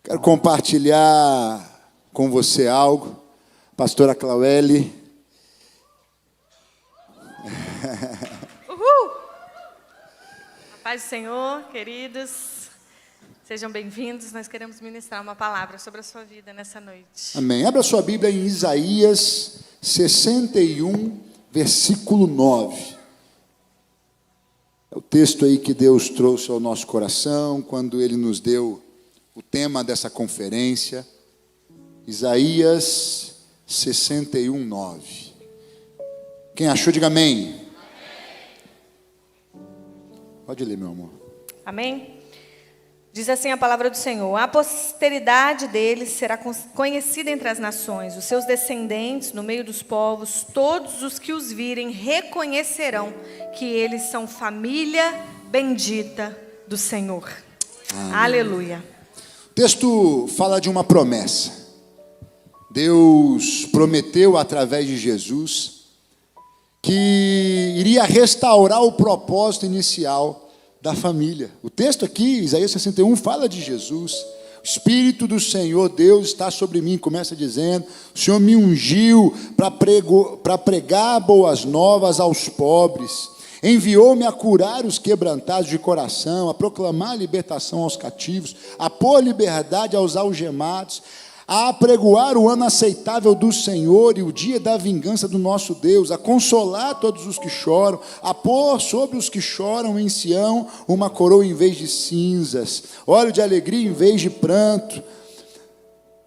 Quero compartilhar com você algo, pastora Claueli. Uhul! A paz do Senhor, queridos, sejam bem-vindos. Nós queremos ministrar uma palavra sobre a sua vida nessa noite. Amém. Abra sua Bíblia em Isaías 61, versículo 9. É o texto aí que Deus trouxe ao nosso coração quando Ele nos deu o tema dessa conferência. Isaías 61, 9. Quem achou, diga amém. Pode ler, meu amor. Amém? Diz assim a palavra do Senhor: a posteridade deles será conhecida entre as nações, os seus descendentes no meio dos povos, todos os que os virem reconhecerão que eles são família bendita do Senhor. Amém. Aleluia. O texto fala de uma promessa. Deus prometeu através de Jesus que iria restaurar o propósito inicial da família. O texto aqui, Isaías 61, fala de Jesus. O Espírito do Senhor, Deus, está sobre mim. Começa dizendo: o Senhor me ungiu para pregar boas novas aos pobres. Enviou-me a curar os quebrantados de coração, a proclamar a libertação aos cativos, a pôr liberdade aos algemados, a apregoar o ano aceitável do Senhor e o dia da vingança do nosso Deus, a consolar todos os que choram, a pôr sobre os que choram em Sião uma coroa em vez de cinzas, óleo de alegria em vez de pranto,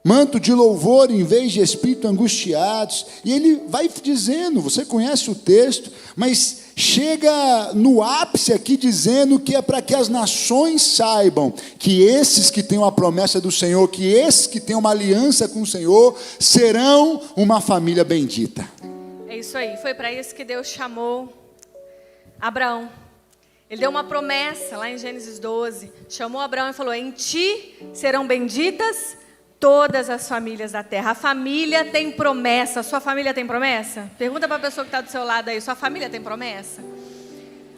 manto de louvor em vez de espírito angustiados. E ele vai dizendo, você conhece o texto, mas chega no ápice aqui dizendo que é para que as nações saibam que esses que têm uma promessa do Senhor, que esses que têm uma aliança com o Senhor, serão uma família bendita. É isso aí, foi para isso que Deus chamou Abraão. Ele deu uma promessa lá em Gênesis 12, chamou Abraão e falou: em ti serão benditas todas as famílias da terra. A família tem promessa. Sua família tem promessa? Pergunta para a pessoa que está do seu lado aí: sua família tem promessa?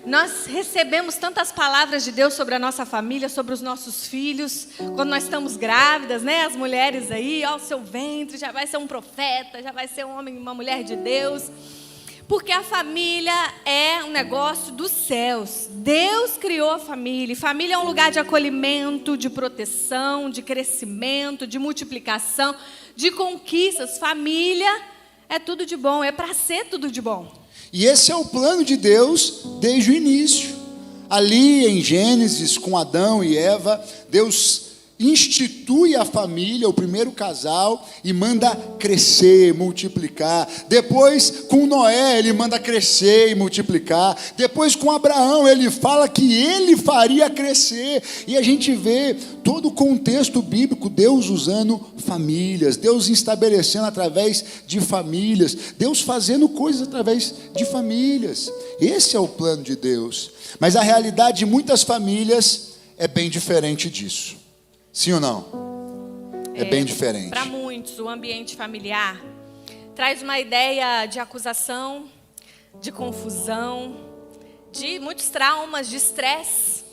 Nós recebemos tantas palavras de Deus sobre a nossa família, sobre os nossos filhos, quando nós estamos grávidas, né? As mulheres aí, ó, o seu ventre já vai ser um profeta, já vai ser um homem, uma mulher de Deus. Porque a família é um negócio dos céus. Deus criou a família. E família é um lugar de acolhimento, de proteção, de crescimento, de multiplicação, de conquistas. Família é tudo de bom, é para ser tudo de bom. E esse é o plano de Deus desde o início. Ali em Gênesis, com Adão e Eva, Deus institui a família, o primeiro casal, e manda crescer, multiplicar. Depois, com Noé, ele manda crescer e multiplicar. Depois, com Abraão, ele fala que ele faria crescer. E a gente vê todo o contexto bíblico, Deus usando famílias, Deus estabelecendo através de famílias, Deus fazendo coisas através de famílias. Esse é o plano de Deus. Mas a realidade de muitas famílias é bem diferente disso. Sim ou não? É bem diferente. Para muitos, o ambiente familiar traz uma ideia de acusação, de confusão, de muitos traumas, de estresse,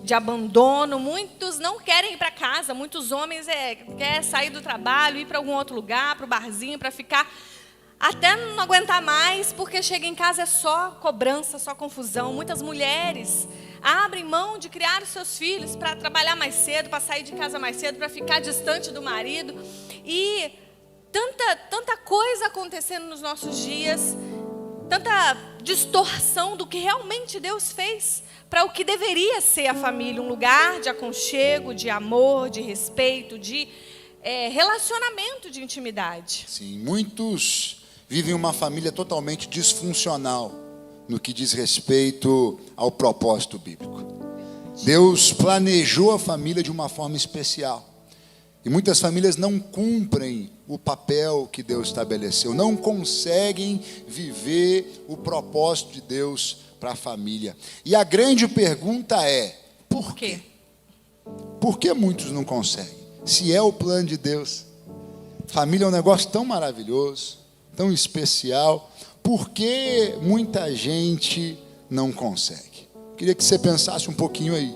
de abandono. Muitos não querem ir para casa. Muitos homens querem sair do trabalho, ir para algum outro lugar, para o barzinho, para ficar até não aguentar mais, porque chega em casa é só cobrança, só confusão. Muitas mulheres abrem mão de criar os seus filhos para trabalhar mais cedo, para sair de casa mais cedo, para ficar distante do marido. E tanta coisa acontecendo nos nossos dias, tanta distorção do que realmente Deus fez para o que deveria ser a família, um lugar de aconchego, de amor, de respeito, de relacionamento, de intimidade. Sim, muitos vivem uma família totalmente disfuncional no que diz respeito ao propósito bíblico. Deus planejou a família de uma forma especial. E muitas famílias não cumprem o papel que Deus estabeleceu, não conseguem viver o propósito de Deus para a família. E a grande pergunta é: por quê? Por que muitos não conseguem? Se é o plano de Deus. Família é um negócio tão maravilhoso, tão especial. Por que muita gente não consegue? Queria que você pensasse um pouquinho aí.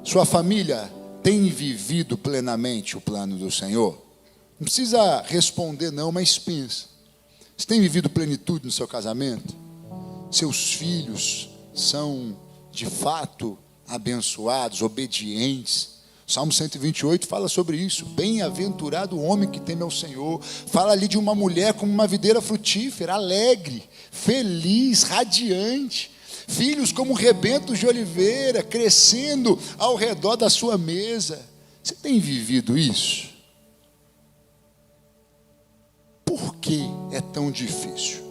Sua família tem vivido plenamente o plano do Senhor? Não precisa responder não, mas pensa. Você tem vivido plenitude no seu casamento? Seus filhos são, de fato, abençoados, obedientes? O Salmo 128 fala sobre isso. Bem-aventurado o homem que teme ao Senhor. Fala ali de uma mulher como uma videira frutífera, alegre, feliz, radiante. Filhos como rebentos de oliveira, crescendo ao redor da sua mesa. Você tem vivido isso? Por que é tão difícil?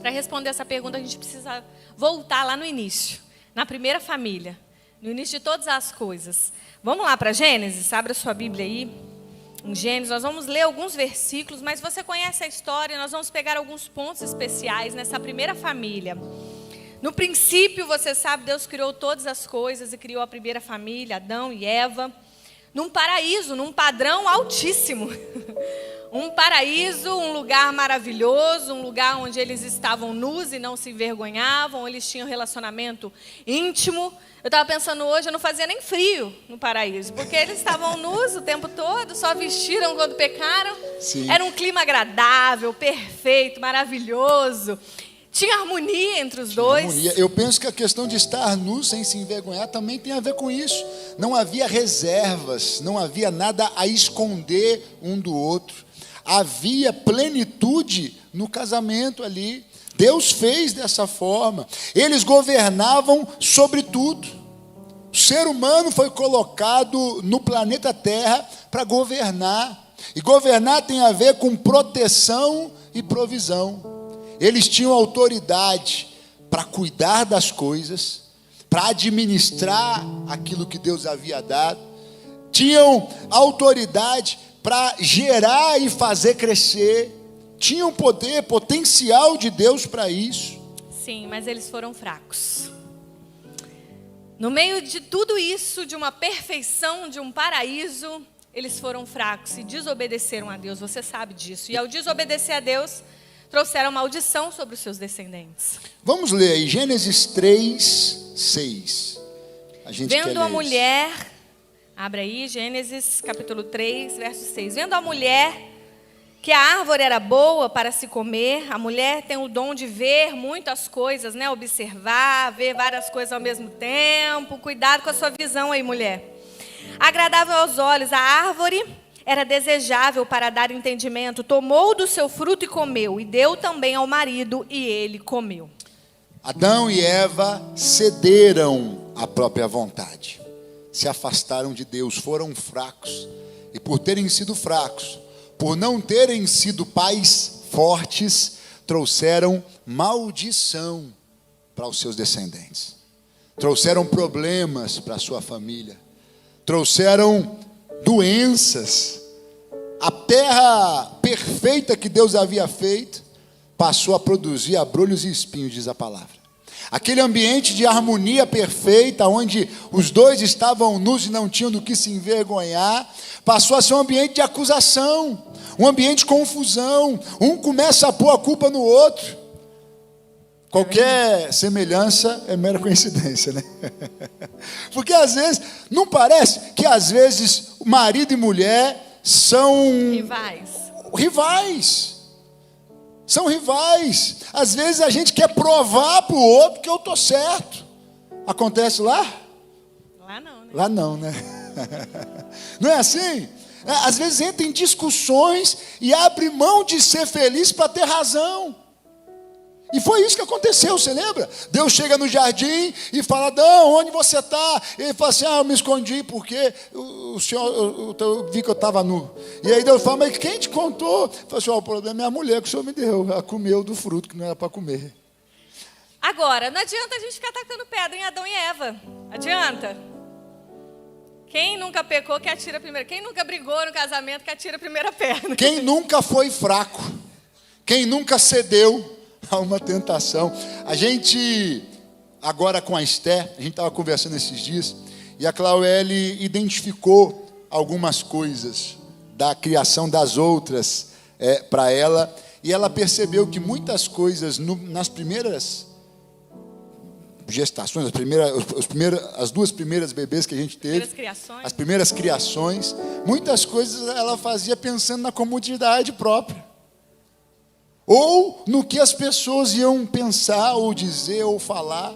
Para responder essa pergunta, a gente precisa voltar lá no início, na primeira família, no início de todas as coisas. Vamos lá para Gênesis, abra sua Bíblia aí. Em Gênesis, nós vamos ler alguns versículos, mas você conhece a história, nós vamos pegar alguns pontos especiais nessa primeira família. No princípio, você sabe, Deus criou todas as coisas e criou a primeira família, Adão e Eva, num paraíso, num padrão altíssimo. Um paraíso, um lugar maravilhoso, um lugar onde eles estavam nus e não se envergonhavam, eles tinham relacionamento íntimo. Eu estava pensando hoje, eu não fazia nem frio no paraíso, porque eles estavam nus o tempo todo, só vestiram quando pecaram. Sim. Era um clima agradável, perfeito, maravilhoso. Tinha harmonia entre os dois. Harmonia. Eu penso que a questão de estar nu sem se envergonhar também tem a ver com isso. Não havia reservas, não havia nada a esconder um do outro. Havia plenitude no casamento ali. Deus fez dessa forma. Eles governavam sobre tudo. O ser humano foi colocado no planeta Terra para governar. E governar tem a ver com proteção e provisão. Eles tinham autoridade para cuidar das coisas, para administrar aquilo que Deus havia dado. Tinham autoridade para gerar e fazer crescer. Tinham poder, potencial de Deus para isso. Sim, mas eles foram fracos. No meio de tudo isso, de uma perfeição, de um paraíso, eles foram fracos e desobedeceram a Deus. Você sabe disso. E ao desobedecer a Deus, trouxeram maldição sobre os seus descendentes. Vamos ler aí, Gênesis 3, 6. A gente quer ler Vendo a isso. mulher, abre aí, Gênesis capítulo 3, verso 6. Vendo a mulher que a árvore era boa para se comer, a mulher tem o dom de ver muitas coisas, né? Observar, ver várias coisas ao mesmo tempo. Cuidado com a sua visão aí, mulher. Agradável aos olhos, a árvore era desejável para dar entendimento. Tomou do seu fruto e comeu, e deu também ao marido, e ele comeu. Adão e Eva cederam à própria vontade. Se afastaram de Deus, foram fracos. E por terem sido fracos, por não terem sido pais fortes, trouxeram maldição para os seus descendentes. Trouxeram problemas para a sua família. Trouxeram doenças. A terra perfeita que Deus havia feito passou a produzir abrolhos e espinhos, diz a palavra. Aquele ambiente de harmonia perfeita, onde os dois estavam nus e não tinham do que se envergonhar, passou a ser um ambiente de acusação, um ambiente de confusão. Um começa a pôr a culpa no outro. Qualquer semelhança é mera coincidência, né? Porque às vezes, não parece que às vezes marido e mulher são rivais. São rivais. Às vezes a gente quer provar para o outro que eu estou certo. Acontece lá? Lá não, né? Lá não, né? Não é assim? Às vezes entra em discussões e abre mão de ser feliz para ter razão. E foi isso que aconteceu, você lembra? Deus chega no jardim e fala: Adão, onde você está? Ele fala assim: eu me escondi porque o senhor, eu vi que eu estava nu. E aí Deus fala: mas quem te contou? Ele fala assim: o problema é a mulher que o senhor me deu. Ela comeu do fruto que não era para comer. Agora, não adianta a gente ficar tacando pedra em Adão e Eva. Adianta? Quem nunca pecou, que atira primeiro. Quem nunca brigou no casamento, que atira a primeira pedra. Quem nunca foi fraco? Quem nunca cedeu a uma tentação? A gente, agora com a Esther, a gente estava conversando esses dias, e a Claueli identificou algumas coisas da criação das outras para ela, e ela percebeu que muitas coisas nas primeiras gestações, as duas primeiras bebês que a gente teve, as primeiras criações, muitas coisas ela fazia pensando na comodidade própria, ou no que as pessoas iam pensar, ou dizer, ou falar,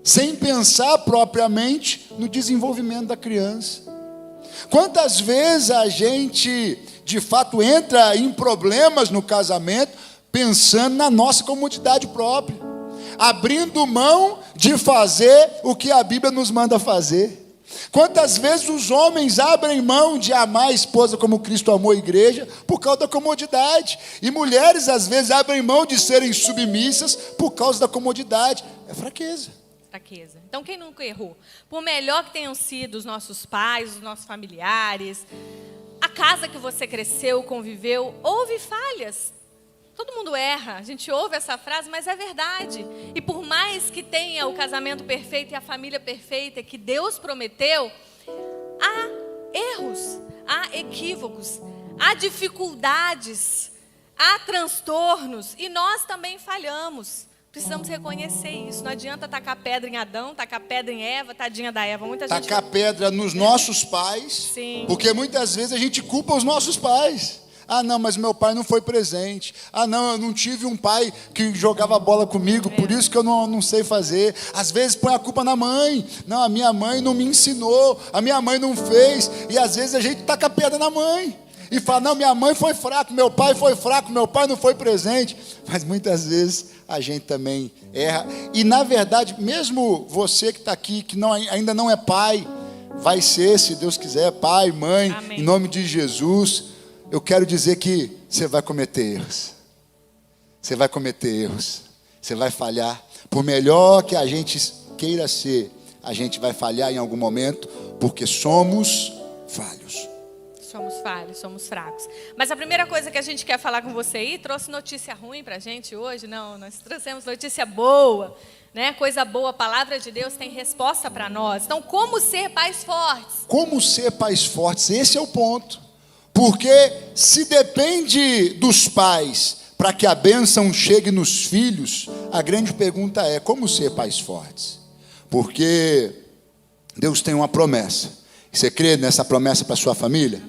sem pensar propriamente no desenvolvimento da criança. Quantas vezes a gente, de fato, entra em problemas no casamento, pensando na nossa comodidade própria, abrindo mão de fazer o que a Bíblia nos manda fazer. Quantas vezes os homens abrem mão de amar a esposa como Cristo amou a igreja, por causa da comodidade, e mulheres às vezes abrem mão de serem submissas por causa da comodidade. É fraqueza. Então quem nunca errou? Por melhor que tenham sido os nossos pais, os nossos familiares, a casa que você cresceu, conviveu, houve falhas. Todo mundo erra, a gente ouve essa frase, mas é verdade. E por mais que tenha o casamento perfeito e a família perfeita que Deus prometeu, há erros, há equívocos, há dificuldades, há transtornos, e nós também falhamos. Precisamos reconhecer isso. Não adianta tacar pedra em Adão, tacar pedra em Eva, tadinha da Eva. Muita gente tacar pedra nos nossos pais, sim, porque muitas vezes a gente culpa os nossos pais. Ah, não, mas meu pai não foi presente. Ah, não, eu não tive um pai que jogava bola comigo, por isso que eu não sei fazer. Às vezes põe a culpa na mãe. Não, a minha mãe não me ensinou, a minha mãe não fez. E às vezes a gente taca pedra na mãe e fala, não, minha mãe foi fraca, meu pai foi fraco, meu pai não foi presente. Mas muitas vezes a gente também erra. E na verdade, mesmo você que está aqui, que ainda não é pai, vai ser, se Deus quiser, pai, mãe, amém, em nome de Jesus. Eu quero dizer que você vai cometer erros. Você vai cometer erros. Você vai falhar. Por melhor que a gente queira ser, a gente vai falhar em algum momento, porque somos falhos. Somos falhos, somos fracos. Mas a primeira coisa que a gente quer falar com você aí, trouxe notícia ruim para a gente hoje? Não, nós trouxemos notícia boa, né? Coisa boa, a palavra de Deus tem resposta para nós. Então, como ser pais fortes? Como ser pais fortes? Esse é o ponto. Porque se depende dos pais para que a bênção chegue nos filhos, a grande pergunta é, como ser pais fortes? Porque Deus tem uma promessa. Você crê nessa promessa para a sua família?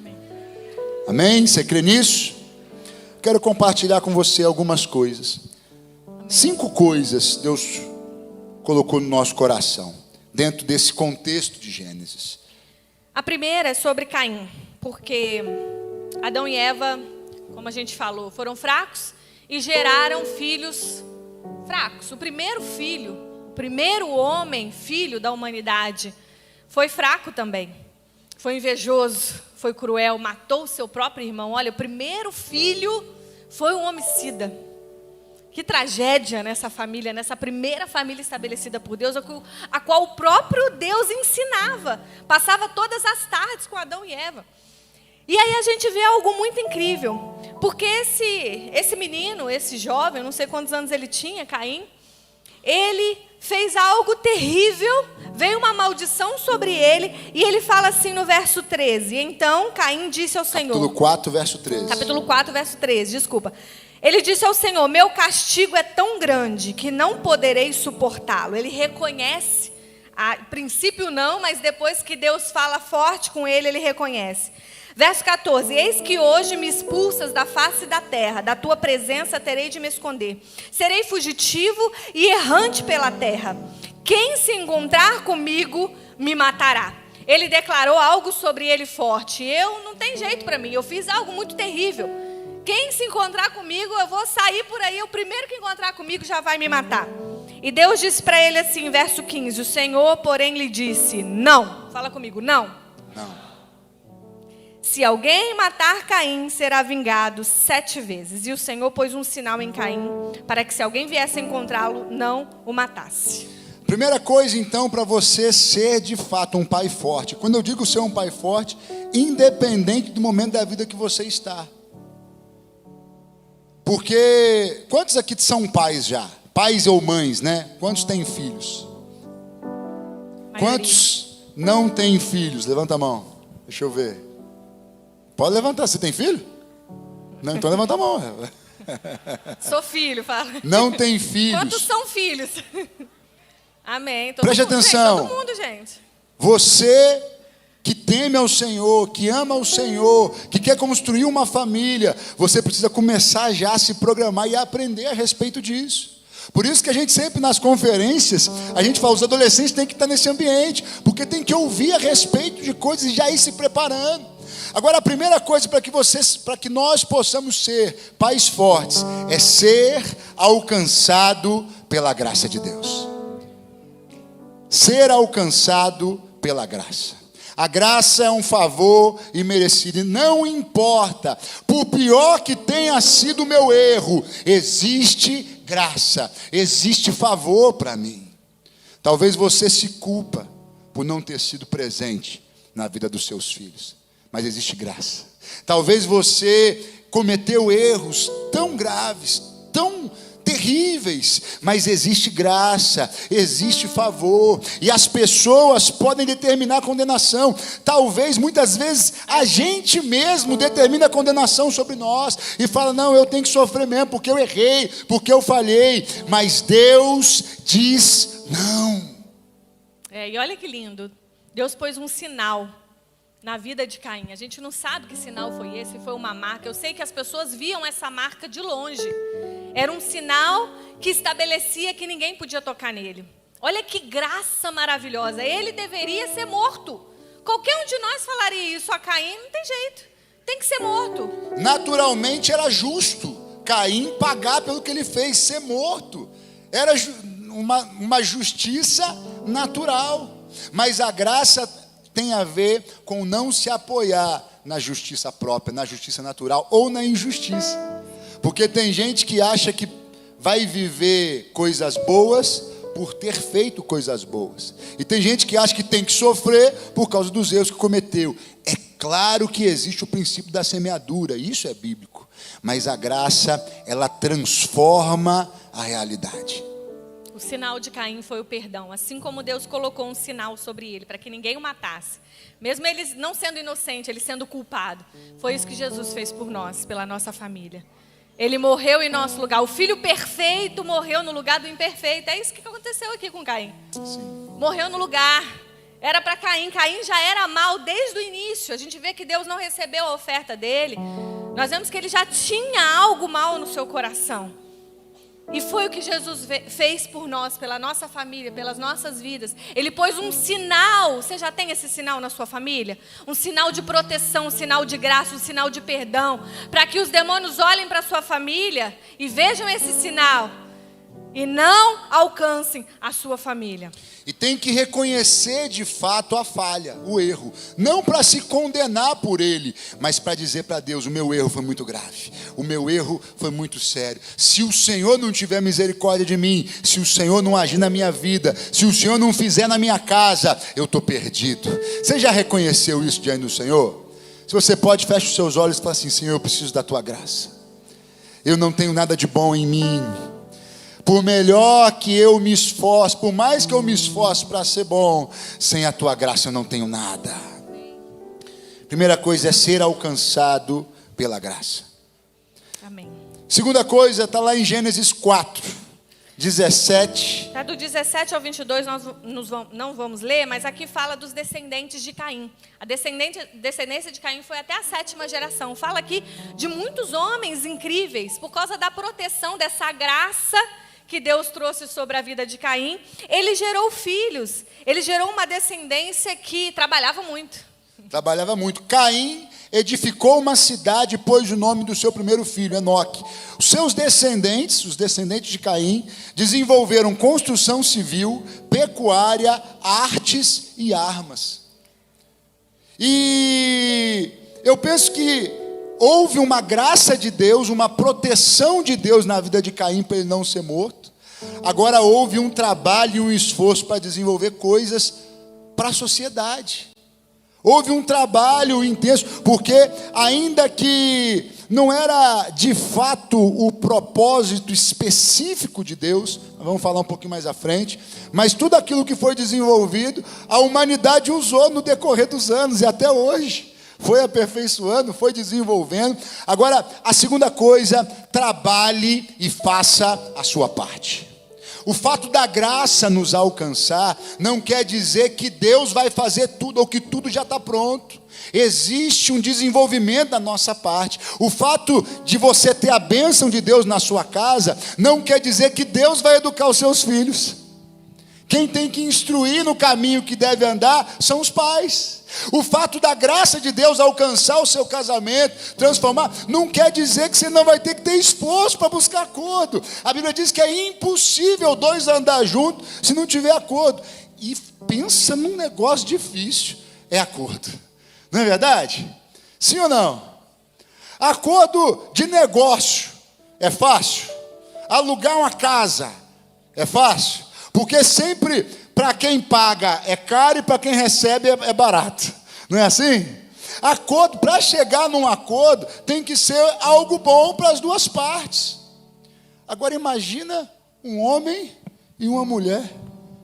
Amém? Você crê nisso? Quero compartilhar com você algumas coisas. 5 coisas Deus colocou no nosso coração, dentro desse contexto de Gênesis. A primeira é sobre Caim, porque Adão e Eva, como a gente falou, foram fracos e geraram filhos fracos. O primeiro filho, o primeiro homem, filho da humanidade, foi fraco também. Foi invejoso, foi cruel, matou o seu próprio irmão. Olha, o primeiro filho foi um homicida. Que tragédia nessa família, nessa primeira família estabelecida por Deus, a qual o próprio Deus ensinava. Passava todas as tardes com Adão e Eva. E aí a gente vê algo muito incrível. Porque esse menino, esse jovem, não sei quantos anos ele tinha, Caim, ele fez algo terrível, veio uma maldição sobre ele, e ele fala assim no verso 13. Então Caim disse ao Senhor... Capítulo 4, verso 13. Capítulo 4, verso 13, desculpa. Ele disse ao Senhor, meu castigo é tão grande que não poderei suportá-lo. Ele reconhece, a princípio não, mas depois que Deus fala forte com ele, ele reconhece. Verso 14, eis que hoje me expulsas da face da terra, da tua presença terei de me esconder. Serei fugitivo e errante pela terra. Quem se encontrar comigo me matará. Ele declarou algo sobre ele forte. Não tem jeito para mim, eu fiz algo muito terrível. Quem se encontrar comigo, eu vou sair por aí, o primeiro que encontrar comigo já vai me matar. E Deus disse para ele assim, verso 15, o Senhor, porém, lhe disse, não. Fala comigo, não. Não. Se alguém matar Caim, será vingado 7 vezes. E o Senhor pôs um sinal em Caim, para que se alguém viesse encontrá-lo, não o matasse. Primeira coisa, então, para você ser de fato um pai forte. Quando eu digo ser um pai forte, independente do momento da vida que você está. Porque, quantos aqui são pais já? Pais ou mães, né? Quantos têm filhos? Quantos não têm filhos? Levanta a mão. Deixa eu ver. Pode levantar. Você tem filho? Não, então levanta a mão. Sou filho, fala. Não tem filhos. Quantos são filhos? Amém. Preste atenção. Todo mundo, gente. Você que teme ao Senhor, que ama o Senhor, que quer construir uma família, você precisa começar já a se programar e a aprender a respeito disso. Por isso que a gente sempre nas conferências, a gente fala, os adolescentes têm que estar nesse ambiente, porque tem que ouvir a respeito de coisas e já ir se preparando. Agora, a primeira coisa para que nós possamos ser pais fortes, é ser alcançado pela graça de Deus. Ser alcançado pela graça. A graça é um favor imerecido, e não importa, por pior que tenha sido o meu erro, existe graça, existe favor para mim. Talvez você se culpa por não ter sido presente na vida dos seus filhos, mas existe graça. Talvez você cometeu erros tão graves, tão terríveis, mas existe graça, existe favor, e as pessoas podem determinar condenação. Talvez, muitas vezes, a gente mesmo determina a condenação sobre nós, e fala, não, eu tenho que sofrer mesmo, porque eu errei, porque eu falhei, mas Deus diz não. E olha que lindo, Deus pôs um sinal na vida de Caim. A gente não sabe que sinal foi esse, foi uma marca. Eu sei que as pessoas viam essa marca de longe. Era um sinal que estabelecia que ninguém podia tocar nele. Olha que graça maravilhosa. Ele deveria ser morto. Qualquer um de nós falaria isso a Caim, não tem jeito. Tem que ser morto. Naturalmente era justo Caim pagar pelo que ele fez, ser morto. Era uma justiça natural. Mas a graça tem a ver com não se apoiar na justiça própria, na justiça natural ou na injustiça. Porque tem gente que acha que vai viver coisas boas por ter feito coisas boas. E tem gente que acha que tem que sofrer por causa dos erros que cometeu. É claro que existe o princípio da semeadura, isso é bíblico. Mas a graça, ela transforma a realidade. O sinal de Caim foi o perdão, assim como Deus colocou um sinal sobre ele, para que ninguém o matasse. Mesmo ele não sendo inocente, ele sendo culpado. Foi isso que Jesus fez por nós, pela nossa família. Ele morreu em nosso lugar. O filho perfeito morreu no lugar do imperfeito. É isso que aconteceu aqui com Caim. Sim. Morreu no lugar. Era para Caim. Caim já era mal desde o início. A gente vê que Deus não recebeu a oferta dele. Nós vemos que ele já tinha algo mal no seu coração. E foi o que Jesus fez por nós, pela nossa família, pelas nossas vidas. Ele pôs um sinal. Você já tem esse sinal na sua família? Um sinal de proteção, um sinal de graça, um sinal de perdão. Para que os demônios olhem para a sua família e vejam esse sinal. E não alcancem a sua família. E tem que reconhecer de fato a falha, o erro. Não para se condenar por ele, mas para dizer para Deus, o meu erro foi muito grave. O meu erro foi muito sério. Se o Senhor não tiver misericórdia de mim, se o Senhor não agir na minha vida, se o Senhor não fizer na minha casa, eu estou perdido. Você já reconheceu isso diante do Senhor? Se você pode, feche os seus olhos e fala assim, Senhor, eu preciso da tua graça. Eu não tenho nada de bom em mim. Por melhor que eu me esforce, por mais que eu me esforce para ser bom, sem a tua graça eu não tenho nada. Primeira coisa é ser alcançado pela graça. Amém. Segunda coisa está lá em Gênesis 4, 17. Tá, do 17 ao 22 nós não vamos ler, mas aqui fala dos descendentes de Caim. A descendência de Caim foi até a 7ª geração. Fala aqui de muitos homens incríveis, por causa da proteção dessa graça que Deus trouxe sobre a vida de Caim. Ele gerou filhos, ele gerou uma descendência que trabalhava muito. Trabalhava muito. Caim edificou uma cidade e pôs o nome do seu primeiro filho, Enoque. Os seus descendentes, os descendentes de Caim, desenvolveram construção civil, pecuária, artes e armas. E eu penso que houve uma graça de Deus, uma proteção de Deus na vida de Caim para ele não ser morto. Agora houve um trabalho e um esforço para desenvolver coisas para a sociedade. Houve um trabalho intenso, porque ainda que não era de fato o propósito específico de Deus, vamos falar um pouquinho mais à frente, mas tudo aquilo que foi desenvolvido, a humanidade usou no decorrer dos anos e até hoje. Foi aperfeiçoando, foi desenvolvendo. Agora, a segunda coisa, trabalhe e faça a sua parte. O fato da graça nos alcançar não quer dizer que Deus vai fazer tudo ou que tudo já está pronto. Existe um desenvolvimento da nossa parte. O fato de você ter a bênção de Deus na sua casa não quer dizer que Deus vai educar os seus filhos. Quem tem que instruir no caminho que deve andar são os pais. O fato da graça de Deus alcançar o seu casamento, transformar, não quer dizer que você não vai ter que ter esforço para buscar acordo. A Bíblia diz que é impossível dois andar juntos se não tiver acordo. E pensa num negócio difícil, é acordo. Não é verdade? Sim ou não? Acordo de negócio é fácil. Alugar uma casa é fácil. Porque sempre, para quem paga é caro e para quem recebe é barato. Não é assim? Acordo, para chegar num acordo, tem que ser algo bom para as duas partes. Agora imagina um homem e uma mulher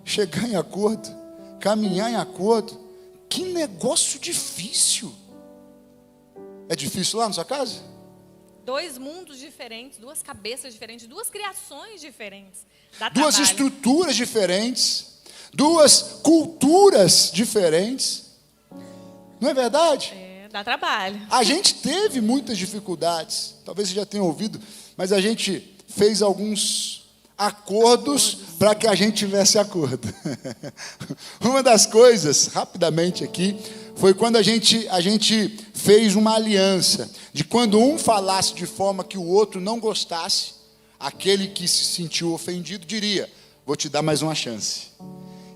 chegar em acordo, caminhar em acordo. Que negócio difícil. É difícil lá na sua casa? Dois mundos diferentes, duas cabeças diferentes, duas criações diferentes. Duas estruturas diferentes, duas culturas diferentes. Não é verdade? Dá trabalho. A gente teve muitas dificuldades, talvez você já tenha ouvido, mas a gente fez alguns acordos para que a gente tivesse acordo. Uma das coisas, rapidamente aqui, foi quando a gente fez uma aliança, de quando um falasse de forma que o outro não gostasse, aquele que se sentiu ofendido diria, vou te dar mais uma chance.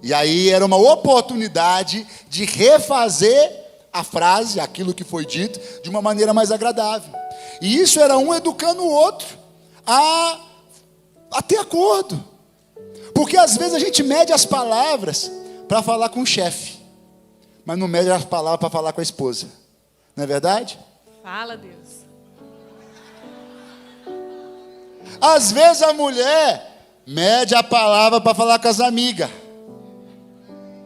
E aí era uma oportunidade de refazer a frase, aquilo que foi dito, de uma maneira mais agradável. E isso era um educando o outro a ter acordo. Porque às vezes a gente mede as palavras para falar com o chefe, mas não mede as palavras para falar com a esposa. Não é verdade? Fala, Deus. Às vezes a mulher mede a palavra para falar com as amigas,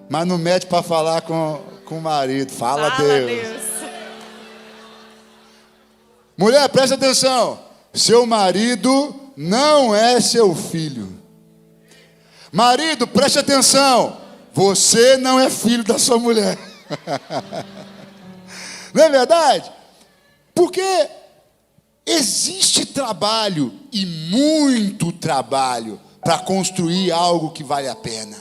mas não mede para falar com o marido. Fala, Deus. Mulher, presta atenção. Seu marido não é seu filho. Marido, preste atenção. Você não é filho da sua mulher. Não é verdade? Porque existe trabalho e muito trabalho para construir algo que vale a pena.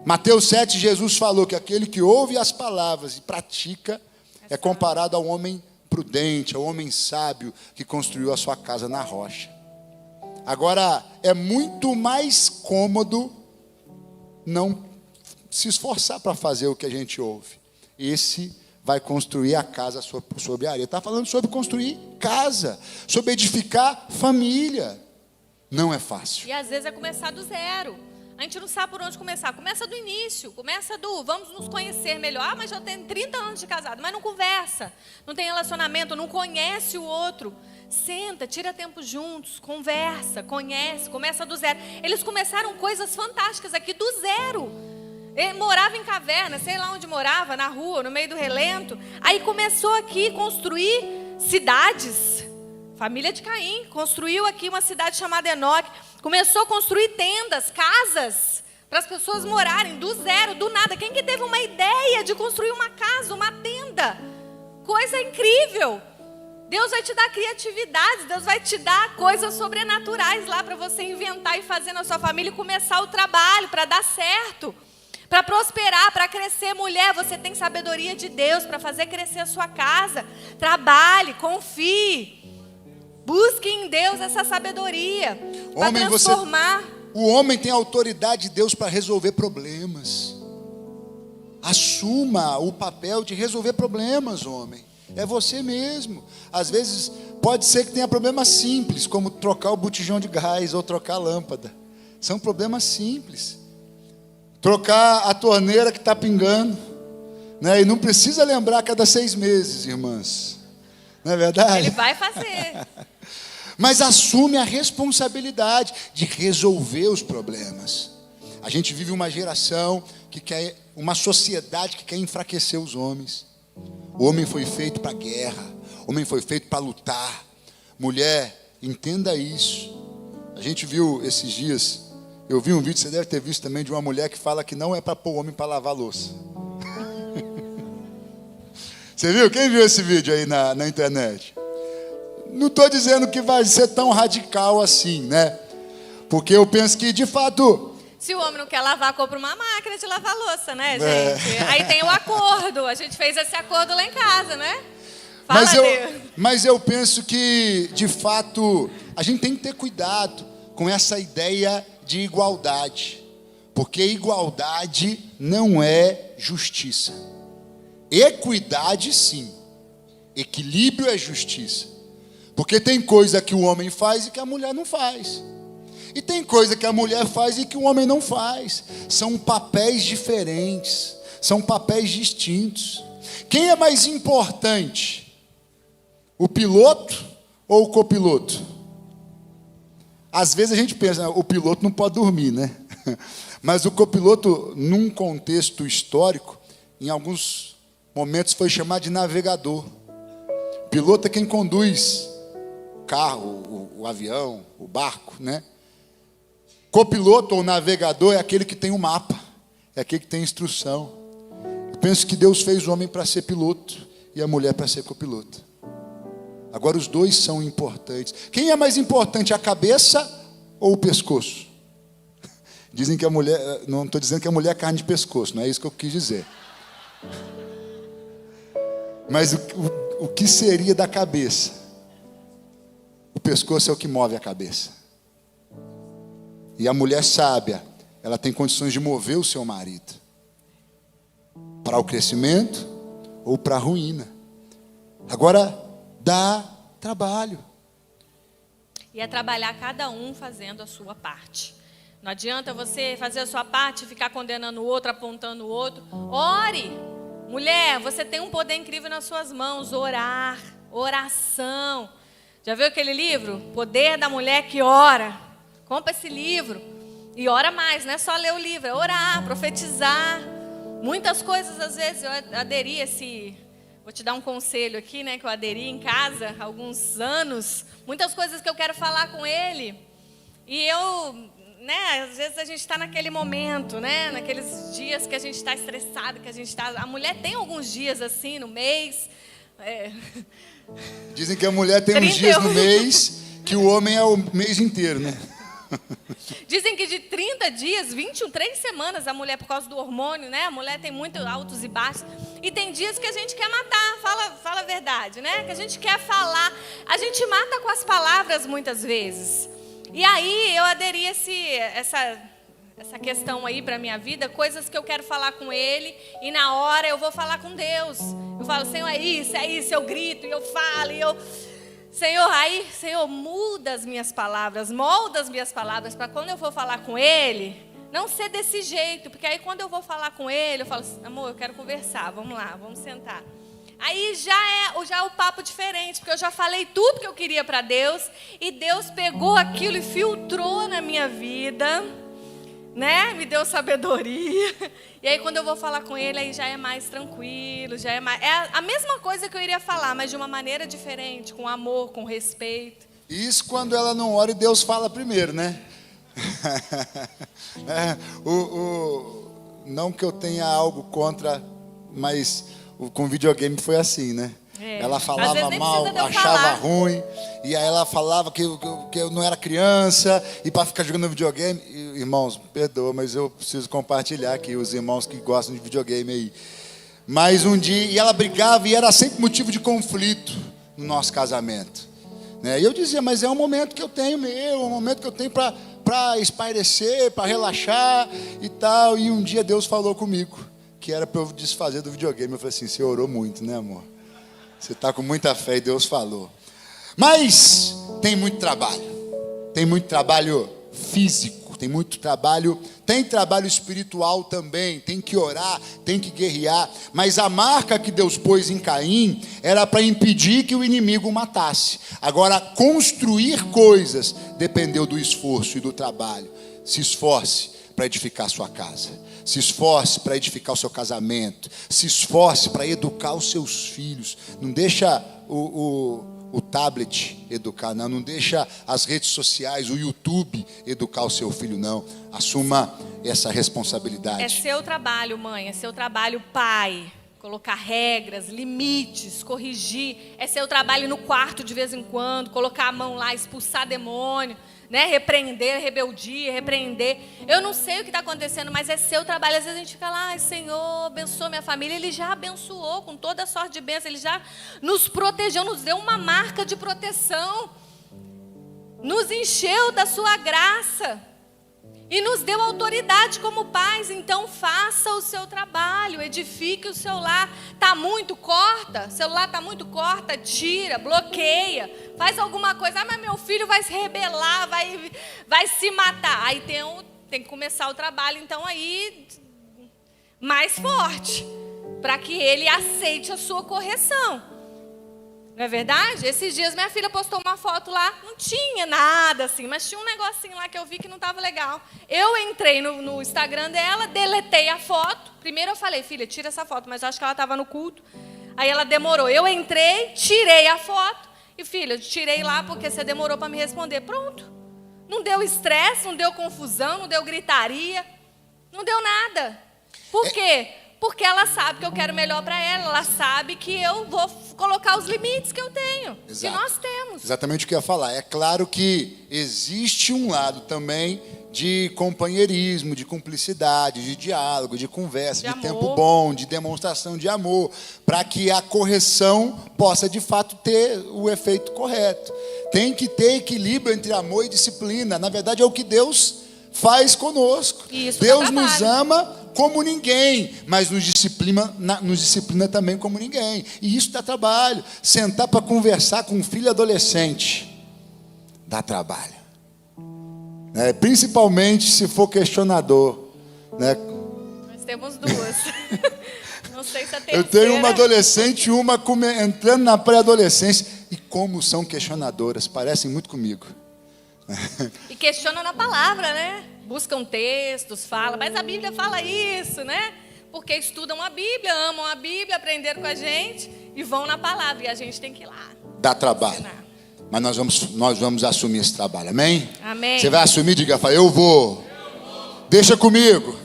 Mateus 7, Jesus falou que aquele que ouve as palavras e pratica é comparado ao homem prudente, ao homem sábio que construiu a sua casa na rocha. Agora, é muito mais cômodo não se esforçar para fazer o que a gente ouve. Esse vai construir a casa sobre a areia. Está falando sobre construir casa, sobre edificar família. Não é fácil. E às vezes é começar do zero. A gente não sabe por onde começar. Começa do início, começa do vamos nos conhecer melhor. Mas já tenho 30 anos de casado, mas não conversa, não tem relacionamento, não conhece o outro. Senta, tira tempo juntos, conversa, conhece, começa do zero. Eles começaram coisas fantásticas aqui do zero. Ele morava em caverna, sei lá onde morava, na rua, no meio do relento. Aí começou aqui a construir cidades. Família de Caim construiu aqui uma cidade chamada Enoque. Começou a construir tendas, casas, para as pessoas morarem do zero, do nada. Quem que teve uma ideia de construir uma casa, uma tenda? Coisa incrível. Deus vai te dar criatividade, Deus vai te dar coisas sobrenaturais lá para você inventar e fazer na sua família e começar o trabalho para dar certo. Para prosperar, para crescer. Mulher, você tem sabedoria de Deus para fazer crescer a sua casa. Trabalhe, confie. Busque em Deus essa sabedoria para transformar. O homem tem autoridade de Deus para resolver problemas. Assuma o papel de resolver problemas, homem. É você mesmo. Às vezes pode ser que tenha problemas simples, como trocar o botijão de gás ou trocar a lâmpada. São problemas simples. Trocar a torneira que está pingando, né? E não precisa lembrar a cada 6 meses, irmãs. Não é verdade? Ele vai fazer. Mas assume a responsabilidade de resolver os problemas. A gente vive uma geração que quer, uma sociedade que quer enfraquecer os homens. O homem foi feito para a guerra. O homem foi feito para lutar. Mulher, entenda isso. A gente viu esses dias, Eu vi um vídeo, você deve ter visto também, de uma mulher que fala que não é para pôr o homem para lavar a louça. Você viu? Quem viu esse vídeo aí na internet? Não estou dizendo que vai ser tão radical assim, né? Porque eu penso que, de fato... Se o homem não quer lavar, compra uma máquina de lavar louça, né, gente? Aí tem o acordo. A gente fez esse acordo lá em casa, né? Mas eu penso que, de fato, a gente tem que ter cuidado com essa ideia de igualdade. Porque igualdade não é justiça. Equidade, sim. Equilíbrio é justiça. Porque tem coisa que o homem faz e que a mulher não faz. E tem coisa que a mulher faz e que o homem não faz. São papéis diferentes. São papéis distintos. Quem é mais importante? O piloto ou o copiloto? Às vezes a gente pensa, o piloto não pode dormir, né? Mas o copiloto, num contexto histórico, em alguns momentos foi chamado de navegador. O piloto é quem conduz o carro, o avião, o barco, né? Copiloto ou navegador é aquele que tem um mapa, é aquele que tem instrução. Eu penso que Deus fez o homem para ser piloto e a mulher para ser copiloto. Agora os dois são importantes. Quem é mais importante, a cabeça ou o pescoço? Dizem que a mulher, não estou dizendo que a mulher é carne de pescoço, não é isso que eu quis dizer. Mas o que seria da cabeça? O pescoço é o que move a cabeça. E a mulher sábia, ela tem condições de mover o seu marido para o crescimento ou para a ruína. Agora, dá trabalho. E é trabalhar cada um fazendo a sua parte. Não adianta você fazer a sua parte e ficar condenando o outro, apontando o outro. Ore! Mulher, você tem um poder incrível nas suas mãos. Orar, oração. Já viu aquele livro? Poder da Mulher que Ora. Compra esse livro e ora mais, não é só ler o livro, é orar, profetizar. Muitas coisas, às vezes, eu aderi vou te dar um conselho aqui, né, que eu aderi em casa há alguns anos. Muitas coisas que eu quero falar com ele. E eu, né, às vezes a gente está naquele momento, né, naqueles dias que a gente está estressado, que a gente está... A mulher tem alguns dias assim no mês. Dizem que a mulher tem 31. Uns dias no mês que o homem é o mês inteiro, né? Dizem que de 30 dias, 21, 3 semanas, a mulher, por causa do hormônio, né? A mulher tem muito altos e baixos. E tem dias que a gente quer matar, fala a verdade, né? Que a gente quer falar. A gente mata com as palavras muitas vezes. E aí eu aderi essa questão aí para a minha vida, coisas que eu quero falar com ele, e na hora eu vou falar com Deus. Eu falo, Senhor, é isso, eu grito, e eu falo, e eu... Senhor, muda as minhas palavras, molda as minhas palavras, para quando eu for falar com ele, não ser desse jeito, porque aí quando eu vou falar com ele, eu falo, amor, eu quero conversar, vamos lá, vamos sentar. Aí já é o papo diferente, porque eu já falei tudo que eu queria para Deus, e Deus pegou aquilo e filtrou na minha vida, né? Me deu sabedoria. E aí quando eu vou falar com ele, aí já é mais tranquilo, já é mais... É a mesma coisa que eu iria falar, mas de uma maneira diferente, com amor, com respeito. Isso quando ela não ora e Deus fala primeiro, né? Não que eu tenha algo contra, mas com videogame foi assim, né? Ela falava mal, achava ruim, e aí ela falava que eu não era criança, e para ficar jogando videogame. Irmãos, perdoa, mas eu preciso compartilhar aqui, os irmãos que gostam de videogame aí. Mas um dia, e ela brigava, e era sempre motivo de conflito no nosso casamento, né? E eu dizia, mas é um momento que eu tenho é um momento que eu tenho para espairecer, para relaxar e tal. E um dia Deus falou comigo, que era para eu desfazer do videogame. Eu falei assim, você orou muito, né, amor? Você está com muita fé e Deus falou. Mas tem muito trabalho físico, tem trabalho espiritual também, tem que orar, tem que guerrear. Mas a marca que Deus pôs em Caim era para impedir que o inimigo o matasse. Agora, construir coisas dependeu do esforço e do trabalho. Se esforce para edificar a sua casa. Se esforce para edificar o seu casamento. Se esforce para educar os seus filhos. Não deixa o tablet educar, não. Não deixa as redes sociais, o YouTube educar o seu filho, não. Assuma essa responsabilidade. É seu trabalho, mãe. É seu trabalho, pai. Colocar regras, limites, corrigir. É seu trabalho no quarto de vez em quando. Colocar a mão lá, expulsar demônio. Né? Repreender, rebeldia, repreender. Eu não sei o que está acontecendo, mas é seu trabalho. Às vezes a gente fica lá, ai, Senhor, abençoa minha família. Ele já abençoou com toda a sorte de bênção. Ele já nos protegeu, nos deu uma marca de proteção. Nos encheu da sua graça. E nos deu autoridade como pais. Então faça o seu trabalho, edifique o seu lar. Está muito, corta. O celular está muito, corta, tira, bloqueia. Faz alguma coisa. Ah, mas meu filho vai se rebelar, vai se matar. Aí tem que começar o trabalho, então, aí mais forte. Para que ele aceite a sua correção. Não é verdade? Esses dias minha filha postou uma foto lá, não tinha nada assim, mas tinha um negocinho lá que eu vi que não estava legal. Eu entrei no Instagram dela, deletei a foto. Primeiro eu falei, filha, tira essa foto, mas eu acho que ela estava no culto. Aí ela demorou. Eu entrei, tirei a foto e, filha, eu tirei lá porque você demorou para me responder. Pronto. Não deu estresse, não deu confusão, não deu gritaria, não deu nada. Por quê? Porque ela sabe que eu quero melhor para ela. Ela sabe que eu vou colocar os limites que eu tenho. Exato. Que nós temos. Exatamente o que eu ia falar. É claro que existe um lado também de companheirismo, de cumplicidade, de diálogo, de conversa, de tempo bom, de demonstração de amor, para que a correção possa, de fato, ter o efeito correto. Tem que ter equilíbrio entre amor e disciplina. Na verdade, é o que Deus faz conosco. Isso, Deus nos ama como ninguém, mas nos disciplina também como ninguém. E isso dá trabalho. Sentar para conversar com um filho adolescente dá trabalho. Principalmente se for questionador. Nós temos duas. Não sei se a terceira... Eu tenho uma adolescente e uma entrando na pré-adolescência. E como são questionadoras, parecem muito comigo. E questionam na palavra, né? Buscam textos, falam, mas a Bíblia fala isso, né? Porque estudam a Bíblia, amam a Bíblia, aprenderam com a gente e vão na palavra. E a gente tem que ir lá. Dá trabalho. Ensinar. Mas nós vamos assumir esse trabalho, amém? Amém. Você vai assumir, diga, eu vou. Deixa comigo.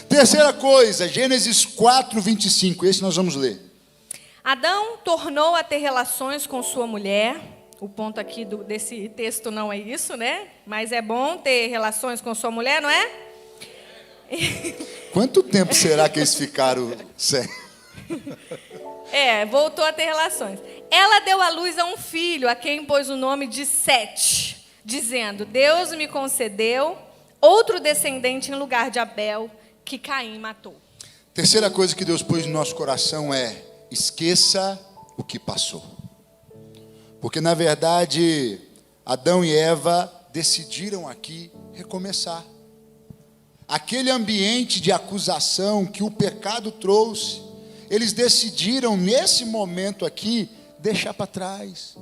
Terceira coisa, Gênesis 4, 25. Esse nós vamos ler. Adão tornou a ter relações com sua mulher. O ponto aqui desse texto não é isso, né? Mas é bom ter relações com sua mulher, não é? Quanto tempo será que eles ficaram sem? Voltou a ter relações. Ela deu à luz a um filho, a quem pôs o nome de Sete, dizendo, Deus me concedeu outro descendente em lugar de Abel, que Caim matou. Terceira coisa que Deus pôs no nosso coração é, esqueça o que passou. Porque, na verdade, Adão e Eva decidiram aqui recomeçar. Aquele ambiente de acusação que o pecado trouxe, eles decidiram, nesse momento aqui, deixar para trás,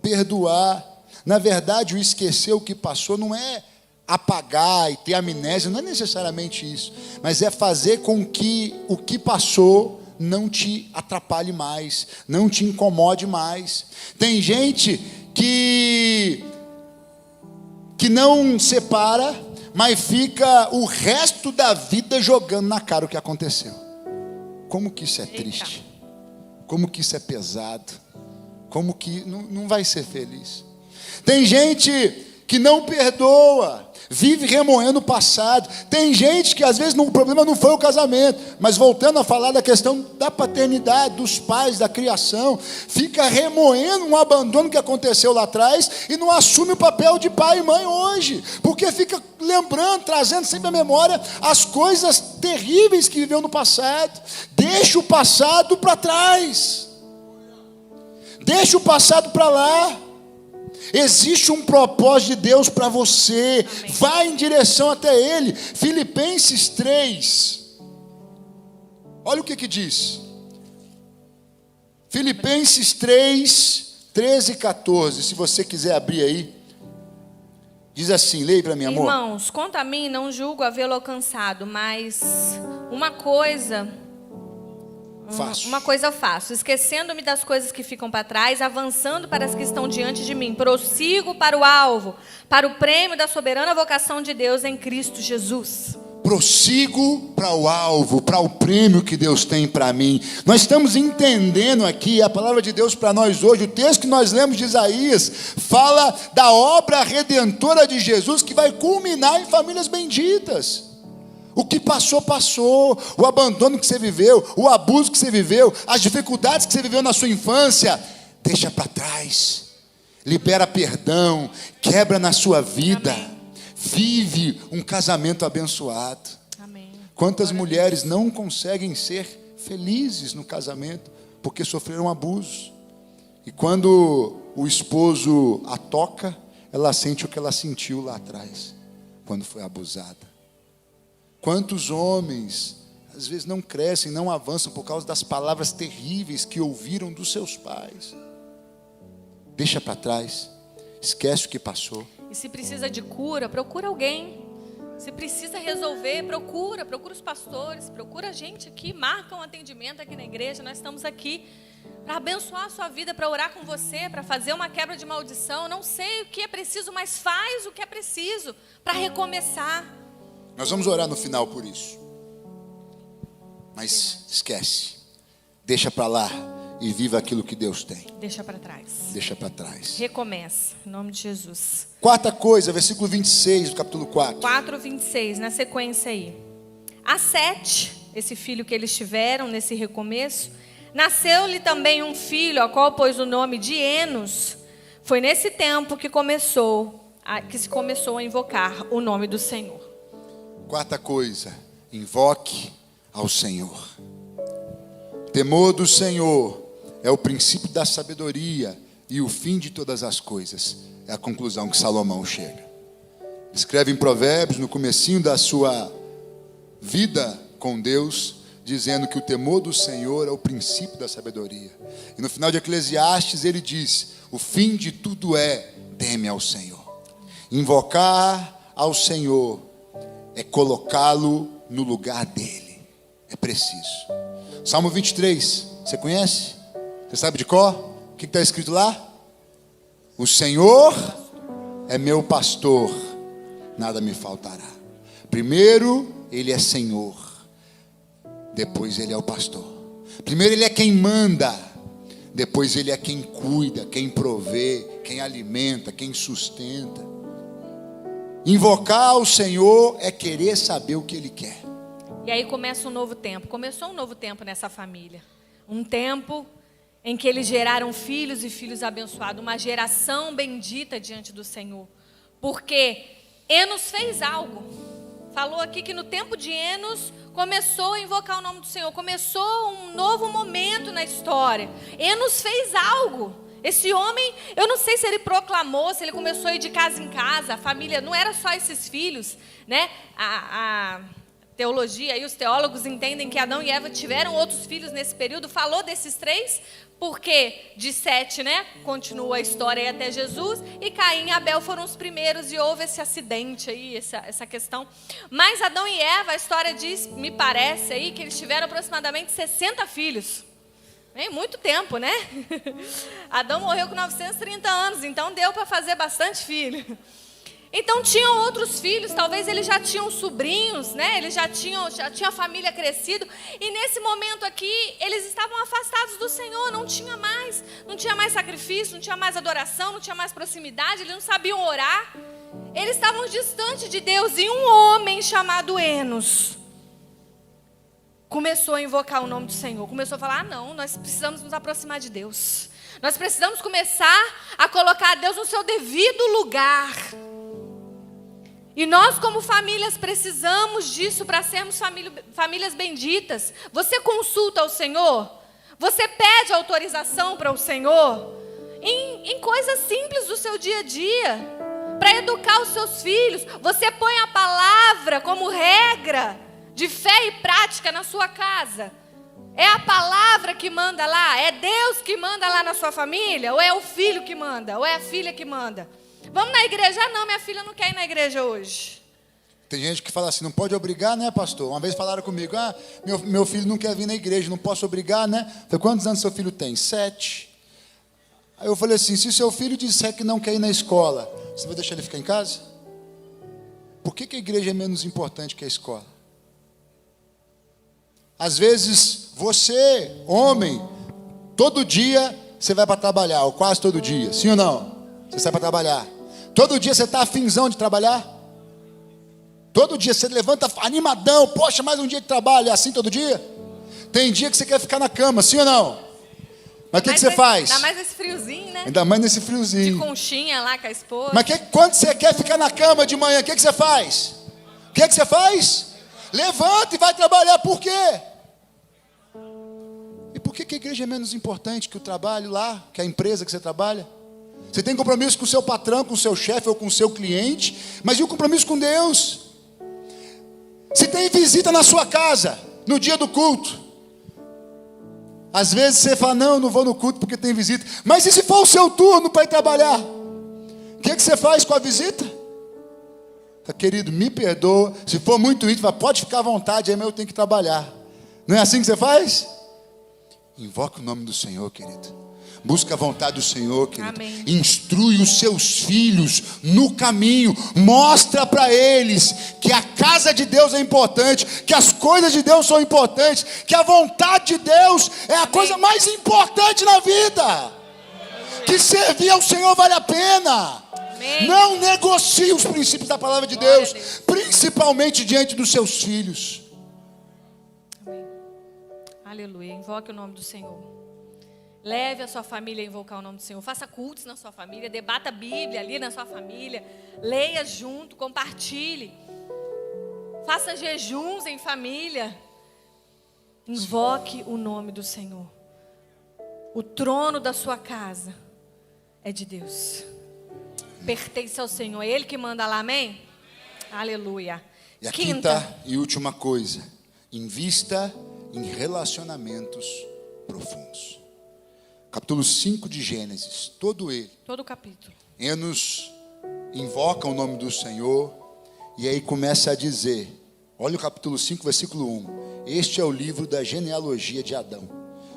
perdoar. Na verdade, o esquecer o que passou não é apagar e ter amnésia, não é necessariamente isso, mas é fazer com que o que passou não te atrapalhe mais, não te incomode mais. Tem gente que não separa, mas fica o resto da vida jogando na cara o que aconteceu. Como que isso é triste? Como que isso é pesado? Como que não vai ser feliz? Tem gente que não perdoa, vive remoendo o passado. Tem gente que às vezes o problema não foi o casamento, mas voltando a falar da questão da paternidade, dos pais, da criação, fica remoendo um abandono que aconteceu lá atrás e não assume o papel de pai e mãe hoje, porque fica lembrando, trazendo sempre à memória as coisas terríveis que viveu no passado. Deixa o passado para trás, deixa o passado para lá. Existe um propósito de Deus para você. Amém. Vai em direção até Ele. Filipenses 3. Olha o que diz. Filipenses 3, 13 e 14. Se você quiser abrir aí. Diz assim, leia para mim, amor. Irmãos, quanto a mim, não julgo havê-lo alcançado, mas uma coisa faço, esquecendo-me das coisas que ficam para trás, avançando para as que estão diante de mim, prossigo para o alvo, para o prêmio da soberana vocação de Deus em Cristo Jesus. Prossigo para o alvo, para o prêmio que Deus tem para mim. Nós estamos entendendo aqui a palavra de Deus para nós hoje. O texto que nós lemos de Isaías fala da obra redentora de Jesus que vai culminar em famílias benditas. O que passou, passou. O abandono que você viveu, o abuso que você viveu, as dificuldades que você viveu na sua infância, deixa para trás. Libera perdão, quebra na sua vida. Amém. Vive um casamento abençoado. Amém. Quantas mulheres não conseguem ser felizes no casamento porque sofreram abuso? E quando o esposo a toca, ela sente o que ela sentiu lá atrás, quando foi abusada. Quantos homens, às vezes, não crescem, não avançam por causa das palavras terríveis que ouviram dos seus pais? Deixa para trás, esquece o que passou. E se precisa de cura, procura alguém. Se precisa resolver, procura os pastores, procura a gente aqui, marca um atendimento aqui na igreja. Nós estamos aqui para abençoar a sua vida, para orar com você, para fazer uma quebra de maldição. Não sei o que é preciso, mas faz o que é preciso para recomeçar. Nós vamos orar no final por isso. Mas esquece, deixa para lá e viva aquilo que Deus tem. Deixa para trás. Deixa para trás. Recomeça, em nome de Jesus. Quarta coisa, versículo 26 do capítulo 4. 4:26, na sequência aí. A Sete, esse filho que eles tiveram nesse recomeço, nasceu-lhe também um filho, ao qual pôs o nome de Enos. Foi nesse tempo que se começou a invocar o nome do Senhor. Quarta coisa, invoque ao Senhor. Temor do Senhor é o princípio da sabedoria e o fim de todas as coisas. É a conclusão que Salomão chega. Escreve em Provérbios, no comecinho da sua vida com Deus, dizendo que o temor do Senhor é o princípio da sabedoria. E no final de Eclesiastes ele diz: o fim de tudo é teme ao Senhor. Invocar ao Senhor é colocá-lo no lugar dele. É preciso. Salmo 23, você conhece? Você sabe de cor? O que está escrito lá? O Senhor é meu pastor, nada me faltará. Primeiro Ele é Senhor, depois Ele é o pastor. Primeiro Ele é quem manda, depois Ele é quem cuida, quem provê, quem alimenta, quem sustenta. Invocar o Senhor é querer saber o que Ele quer. E aí começa um novo tempo. Começou um novo tempo nessa família. Um tempo em que eles geraram filhos e filhos abençoados. Uma geração bendita diante do Senhor. Porque Enos fez algo. Falou aqui que no tempo de Enos começou a invocar o nome do Senhor. Começou um novo momento na história. Enos fez algo. Esse homem, eu não sei se ele proclamou, se ele começou a ir de casa em casa. A família, não era só esses filhos, né? A teologia e os teólogos entendem que Adão e Eva tiveram outros filhos nesse período. Falou desses três, porque de Sete, né? Continua a história aí até Jesus. E Caim e Abel foram os primeiros e houve esse acidente aí, essa questão. Mas Adão e Eva, a história diz, me parece aí, que eles tiveram aproximadamente 60 filhos. Muito tempo, né? Adão morreu com 930 anos, então deu para fazer bastante filho. Então tinham outros filhos, talvez eles já tinham sobrinhos, né? Eles já tinham a família crescido. E nesse momento aqui, eles estavam afastados do Senhor, não tinha mais sacrifício, não tinha mais adoração, não tinha mais proximidade, eles não sabiam orar. Eles estavam distantes de Deus. E um homem chamado Enos começou a invocar o nome do Senhor. Começou a falar, não, nós precisamos nos aproximar de Deus. Nós precisamos começar a colocar Deus no seu devido lugar. E nós como famílias precisamos disso para sermos famílias benditas. Você consulta o Senhor? Você pede autorização para o Senhor? Em coisas simples do seu dia a dia. Para educar os seus filhos. Você põe a palavra como regra de fé e prática na sua casa. É a palavra que manda lá? É Deus que manda lá na sua família? Ou é o filho que manda? Ou é a filha que manda? Vamos na igreja? Não, minha filha não quer ir na igreja hoje. Tem gente que fala assim, não pode obrigar, né, pastor? Uma vez falaram comigo, meu filho não quer vir na igreja, não posso obrigar, né? Eu falei, quantos anos seu filho tem? 7. Aí eu falei assim, se seu filho disser que não quer ir na escola, você vai deixar ele ficar em casa? Por que a igreja é menos importante que a escola? Às vezes, você, homem, todo dia você vai para trabalhar, ou quase todo dia, sim ou não? Você sai para trabalhar. Todo dia você está afinzão de trabalhar? Todo dia você levanta animadão, poxa, mais um dia de trabalho, é assim todo dia? Tem dia que você quer ficar na cama, sim ou não? Mas o que você faz? Ainda mais nesse friozinho, né? Ainda mais nesse friozinho. De conchinha lá com a esposa. Mas quando você quer ficar na cama de manhã, o que você faz? O que você faz? Levanta e vai trabalhar, por quê? E por que a igreja é menos importante que o trabalho lá, que a empresa que você trabalha? Você tem compromisso com o seu patrão, com o seu chefe ou com o seu cliente, mas e o compromisso com Deus? Se tem visita na sua casa, no dia do culto, às vezes você fala, não vou no culto porque tem visita, mas e se for o seu turno para ir trabalhar? O que você faz com a visita? Querido, me perdoa, se for muito íntimo, pode ficar à vontade, mas eu tenho que trabalhar. Não é assim que você faz? Invoca o nome do Senhor, querido. Busca a vontade do Senhor, querido. Amém. Instrui os seus filhos no caminho. Mostra para eles que a casa de Deus é importante, que as coisas de Deus são importantes, que a vontade de Deus é a coisa mais importante na vida. Que servir ao Senhor vale a pena. Amém. Não negocie os princípios da palavra de Deus, principalmente diante dos seus filhos. Amém. Aleluia. Invoque o nome do Senhor. Leve a sua família a invocar o nome do Senhor. Faça cultos na sua família. Debata a Bíblia ali na sua família. Leia junto, compartilhe. Faça jejuns em família. Invoque o nome do Senhor. O trono da sua casa é de Deus. Pertence ao Senhor. É Ele que manda lá, amém? Aleluia. E a quinta e última coisa. Invista em relacionamentos profundos. Capítulo 5 de Gênesis, todo ele. Todo o capítulo. Enos invoca o nome do Senhor e aí começa a dizer, olha o capítulo 5, versículo 1. Este é o livro da genealogia de Adão.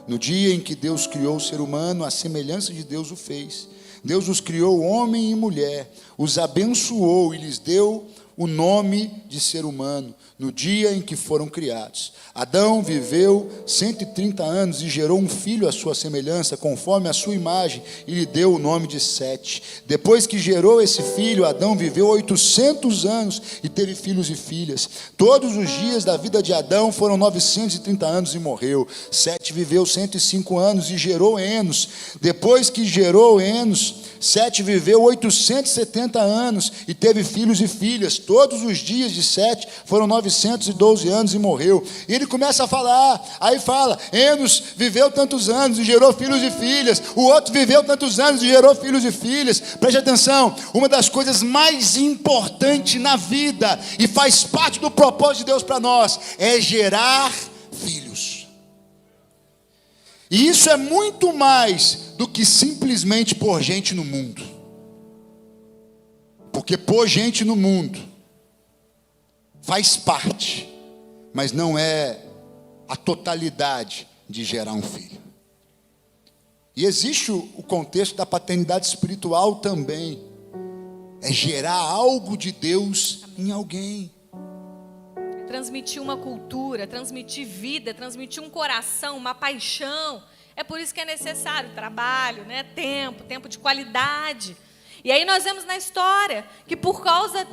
No dia em que Deus criou o ser humano, a semelhança de Deus o fez. Deus os criou homem e mulher, os abençoou e lhes deu o nome de ser humano, no dia em que foram criados. Adão viveu 130 anos e gerou um filho à sua semelhança, conforme a sua imagem, e lhe deu o nome de Sete. Depois que gerou esse filho, Adão viveu 800 anos e teve filhos e filhas. Todos os dias da vida de Adão foram 930 anos e morreu. Sete viveu 105 anos e gerou Enos. Depois que gerou Enos, Sete viveu 870 anos e teve filhos e filhas. Todos os dias de Sete foram 912 anos e morreu. E ele começa a falar, aí fala, Enos viveu tantos anos e gerou filhos e filhas. O outro viveu tantos anos e gerou filhos e filhas. Preste atenção, uma das coisas mais importantes na vida e faz parte do propósito de Deus para nós é gerar filhos. E isso é muito mais do que simplesmente pôr gente no mundo. Porque pôr gente no mundo faz parte, mas não é a totalidade de gerar um filho. E existe o contexto da paternidade espiritual também. É gerar algo de Deus em alguém. Transmitir uma cultura, transmitir vida, transmitir um coração, uma paixão. É por isso que é necessário trabalho, né? Tempo de qualidade. E aí nós vemos na história que por causa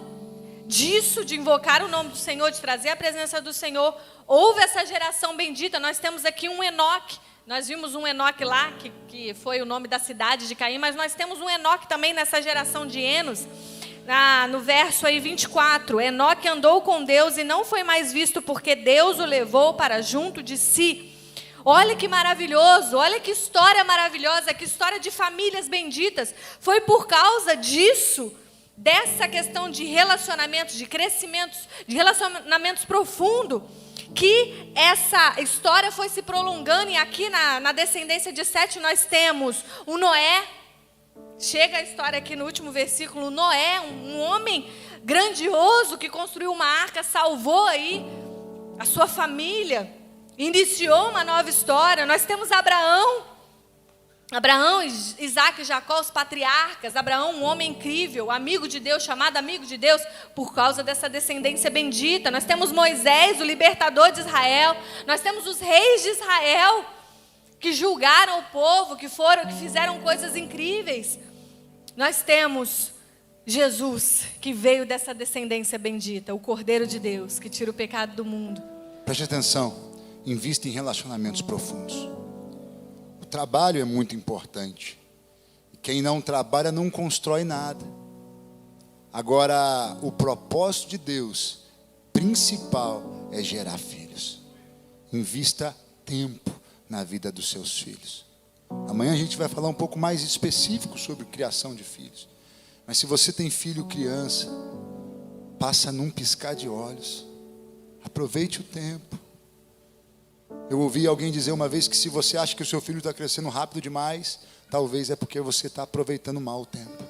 disso, de invocar o nome do Senhor, de trazer a presença do Senhor, houve essa geração bendita. Nós temos aqui um Enoque. Nós vimos um Enoque lá, que foi o nome da cidade de Caim, mas nós temos um Enoque também nessa geração de Enos. No verso aí 24, Enoque andou com Deus e não foi mais visto porque Deus o levou para junto de si. Olha que maravilhoso, olha que história maravilhosa, que história de famílias benditas. Foi por causa disso, dessa questão de relacionamentos, de crescimentos, de relacionamentos profundos, que essa história foi se prolongando. E aqui na descendência de Sete nós temos o Noé, Chega a história aqui no último versículo, Noé, um homem grandioso que construiu uma arca, salvou aí a sua família, iniciou uma nova história. Nós temos Abraão, Isaac e Jacó, os patriarcas. Abraão, um homem incrível, amigo de Deus, chamado amigo de Deus, por causa dessa descendência bendita. Nós temos Moisés, o libertador de Israel. Nós temos os reis de Israel, que julgaram o povo, que fizeram coisas incríveis. Nós temos Jesus, que veio dessa descendência bendita, o Cordeiro de Deus, que tira o pecado do mundo. Preste atenção, invista em relacionamentos profundos. O trabalho é muito importante. Quem não trabalha não constrói nada. Agora, o propósito de Deus principal é gerar filhos. Invista tempo na vida dos seus filhos. Amanhã a gente vai falar um pouco mais específico sobre criação de filhos. Mas se você tem filho, criança, passa num piscar de olhos. Aproveite o tempo. Eu ouvi alguém dizer uma vez que se você acha que o seu filho está crescendo rápido demais, talvez é porque você está aproveitando mal o tempo.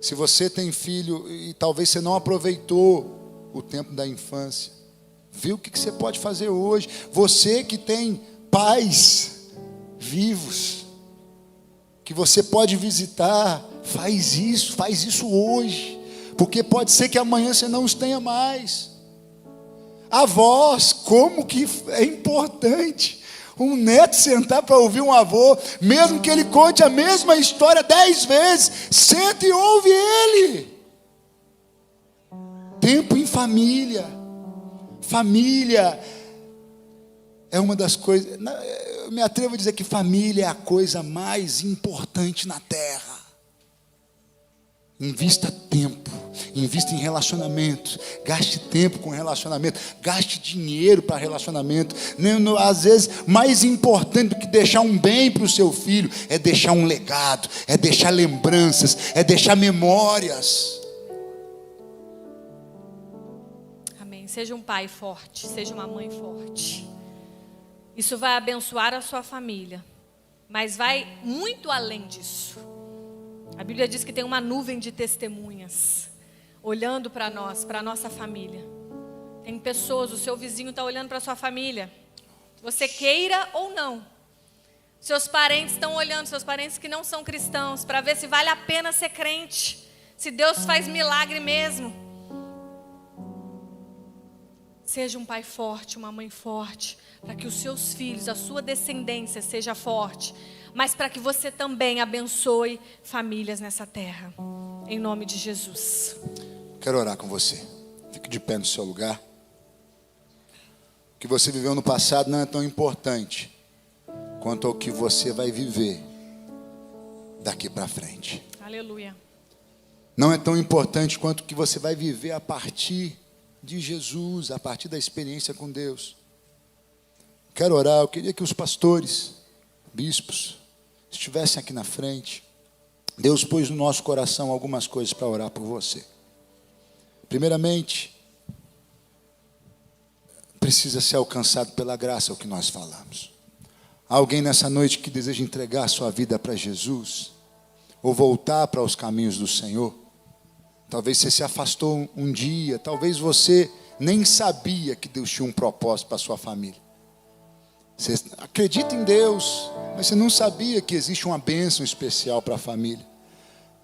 Se você tem filho e talvez você não aproveitou o tempo da infância, vê o que você pode fazer hoje. Você que tem pais vivos, que você pode visitar, faz isso hoje, porque pode ser que amanhã você não os tenha mais. Avós, como que é importante um neto sentar para ouvir um avô, mesmo que ele conte a mesma história 10 vezes, senta e ouve ele. Tempo em família. Família é uma das coisas, eu me atrevo a dizer que família é a coisa mais importante na terra. Invista tempo, invista em relacionamento, gaste tempo com relacionamento, gaste dinheiro para relacionamento. Às vezes, mais importante do que deixar um bem para o seu filho, é deixar um legado, é deixar lembranças, é deixar memórias. Amém. Seja um pai forte, seja uma mãe forte. Isso vai abençoar a sua família, mas vai muito além disso. A Bíblia diz que tem uma nuvem de testemunhas olhando para nós, para a nossa família. Tem pessoas, o seu vizinho está olhando para a sua família, você queira ou não. Seus parentes estão olhando, seus parentes que não são cristãos, para ver se vale a pena ser crente, se Deus faz milagre mesmo. Seja um pai forte, uma mãe forte, para que os seus filhos, a sua descendência seja forte, mas para que você também abençoe famílias nessa terra, em nome de Jesus. Quero orar com você. Fique de pé no seu lugar. O que você viveu no passado não é tão importante quanto ao que você vai viver daqui para frente. Aleluia. Não é tão importante quanto o que você vai viver a partir de Jesus, a partir da experiência com Deus. Quero orar, eu queria que os pastores, bispos, estivessem aqui na frente. Deus pôs no nosso coração algumas coisas para orar por você. Primeiramente, precisa ser alcançado pela graça o que nós falamos. Há alguém nessa noite que deseja entregar a sua vida para Jesus, ou voltar para os caminhos do Senhor. Talvez você se afastou um dia, talvez você nem sabia que Deus tinha um propósito para a sua família. Você acredita em Deus, mas você não sabia que existe uma bênção especial para a família.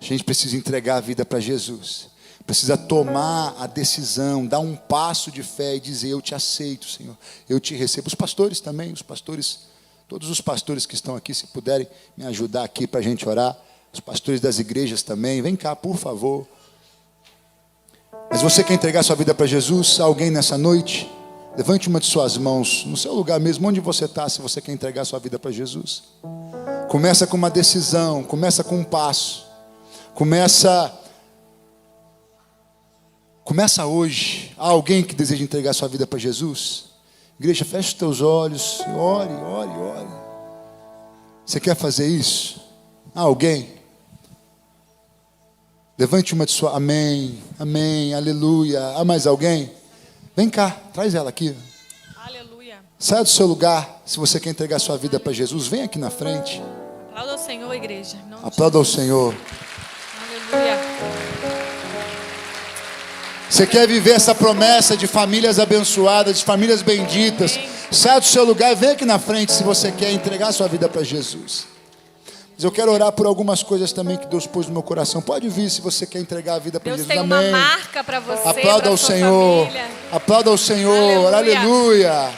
A gente precisa entregar a vida para Jesus. Precisa tomar a decisão, dar um passo de fé e dizer: eu te aceito, Senhor, eu te recebo. Os pastores também, todos os pastores que estão aqui, se puderem me ajudar aqui para a gente orar. Os pastores das igrejas também, vem cá, por favor. Mas você quer entregar sua vida para Jesus? Alguém nessa noite? Levante uma de suas mãos, no seu lugar mesmo, onde você está, se você quer entregar sua vida para Jesus. Começa com uma decisão, começa com um passo. Começa hoje. Há alguém que deseja entregar sua vida para Jesus? Igreja, feche os teus olhos, ore. Você quer fazer isso? Há alguém? Levante uma de suas... Amém, aleluia. Há mais alguém? Vem cá, traz ela aqui. Aleluia. Saia do seu lugar, se você quer entregar sua vida para Jesus, vem aqui na frente. Aplauda ao Senhor, igreja. Aplauda ao Senhor. Aleluia. Você quer viver essa promessa de famílias abençoadas, de famílias benditas? Sai do seu lugar e vem aqui na frente se você quer entregar sua vida para Jesus. Mas eu quero orar por algumas coisas também que Deus pôs no meu coração. Pode vir se você quer entregar a vida para Jesus. Deus tem Amém. uma marca para você. Aplauda ao Senhor. Família. Aplauda ao Senhor. Aleluia.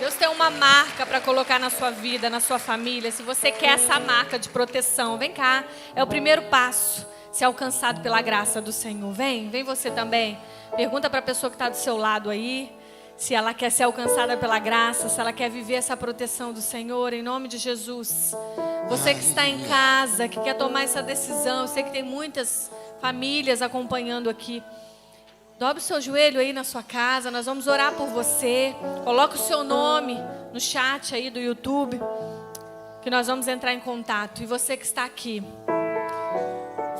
Deus tem uma marca para colocar na sua vida, na sua família. Se você quer essa marca de proteção, vem cá. É o primeiro passo. Ser alcançado pela graça do Senhor. Vem você também. Pergunta para a pessoa que está do seu lado aí, se ela quer ser alcançada pela graça, se ela quer viver essa proteção do Senhor, em nome de Jesus. Você que está em casa, que quer tomar essa decisão, eu sei que tem muitas famílias acompanhando aqui. Dobre o seu joelho aí na sua casa, nós vamos orar por você. Coloca o seu nome no chat aí do YouTube, que nós vamos entrar em contato. E você que está aqui,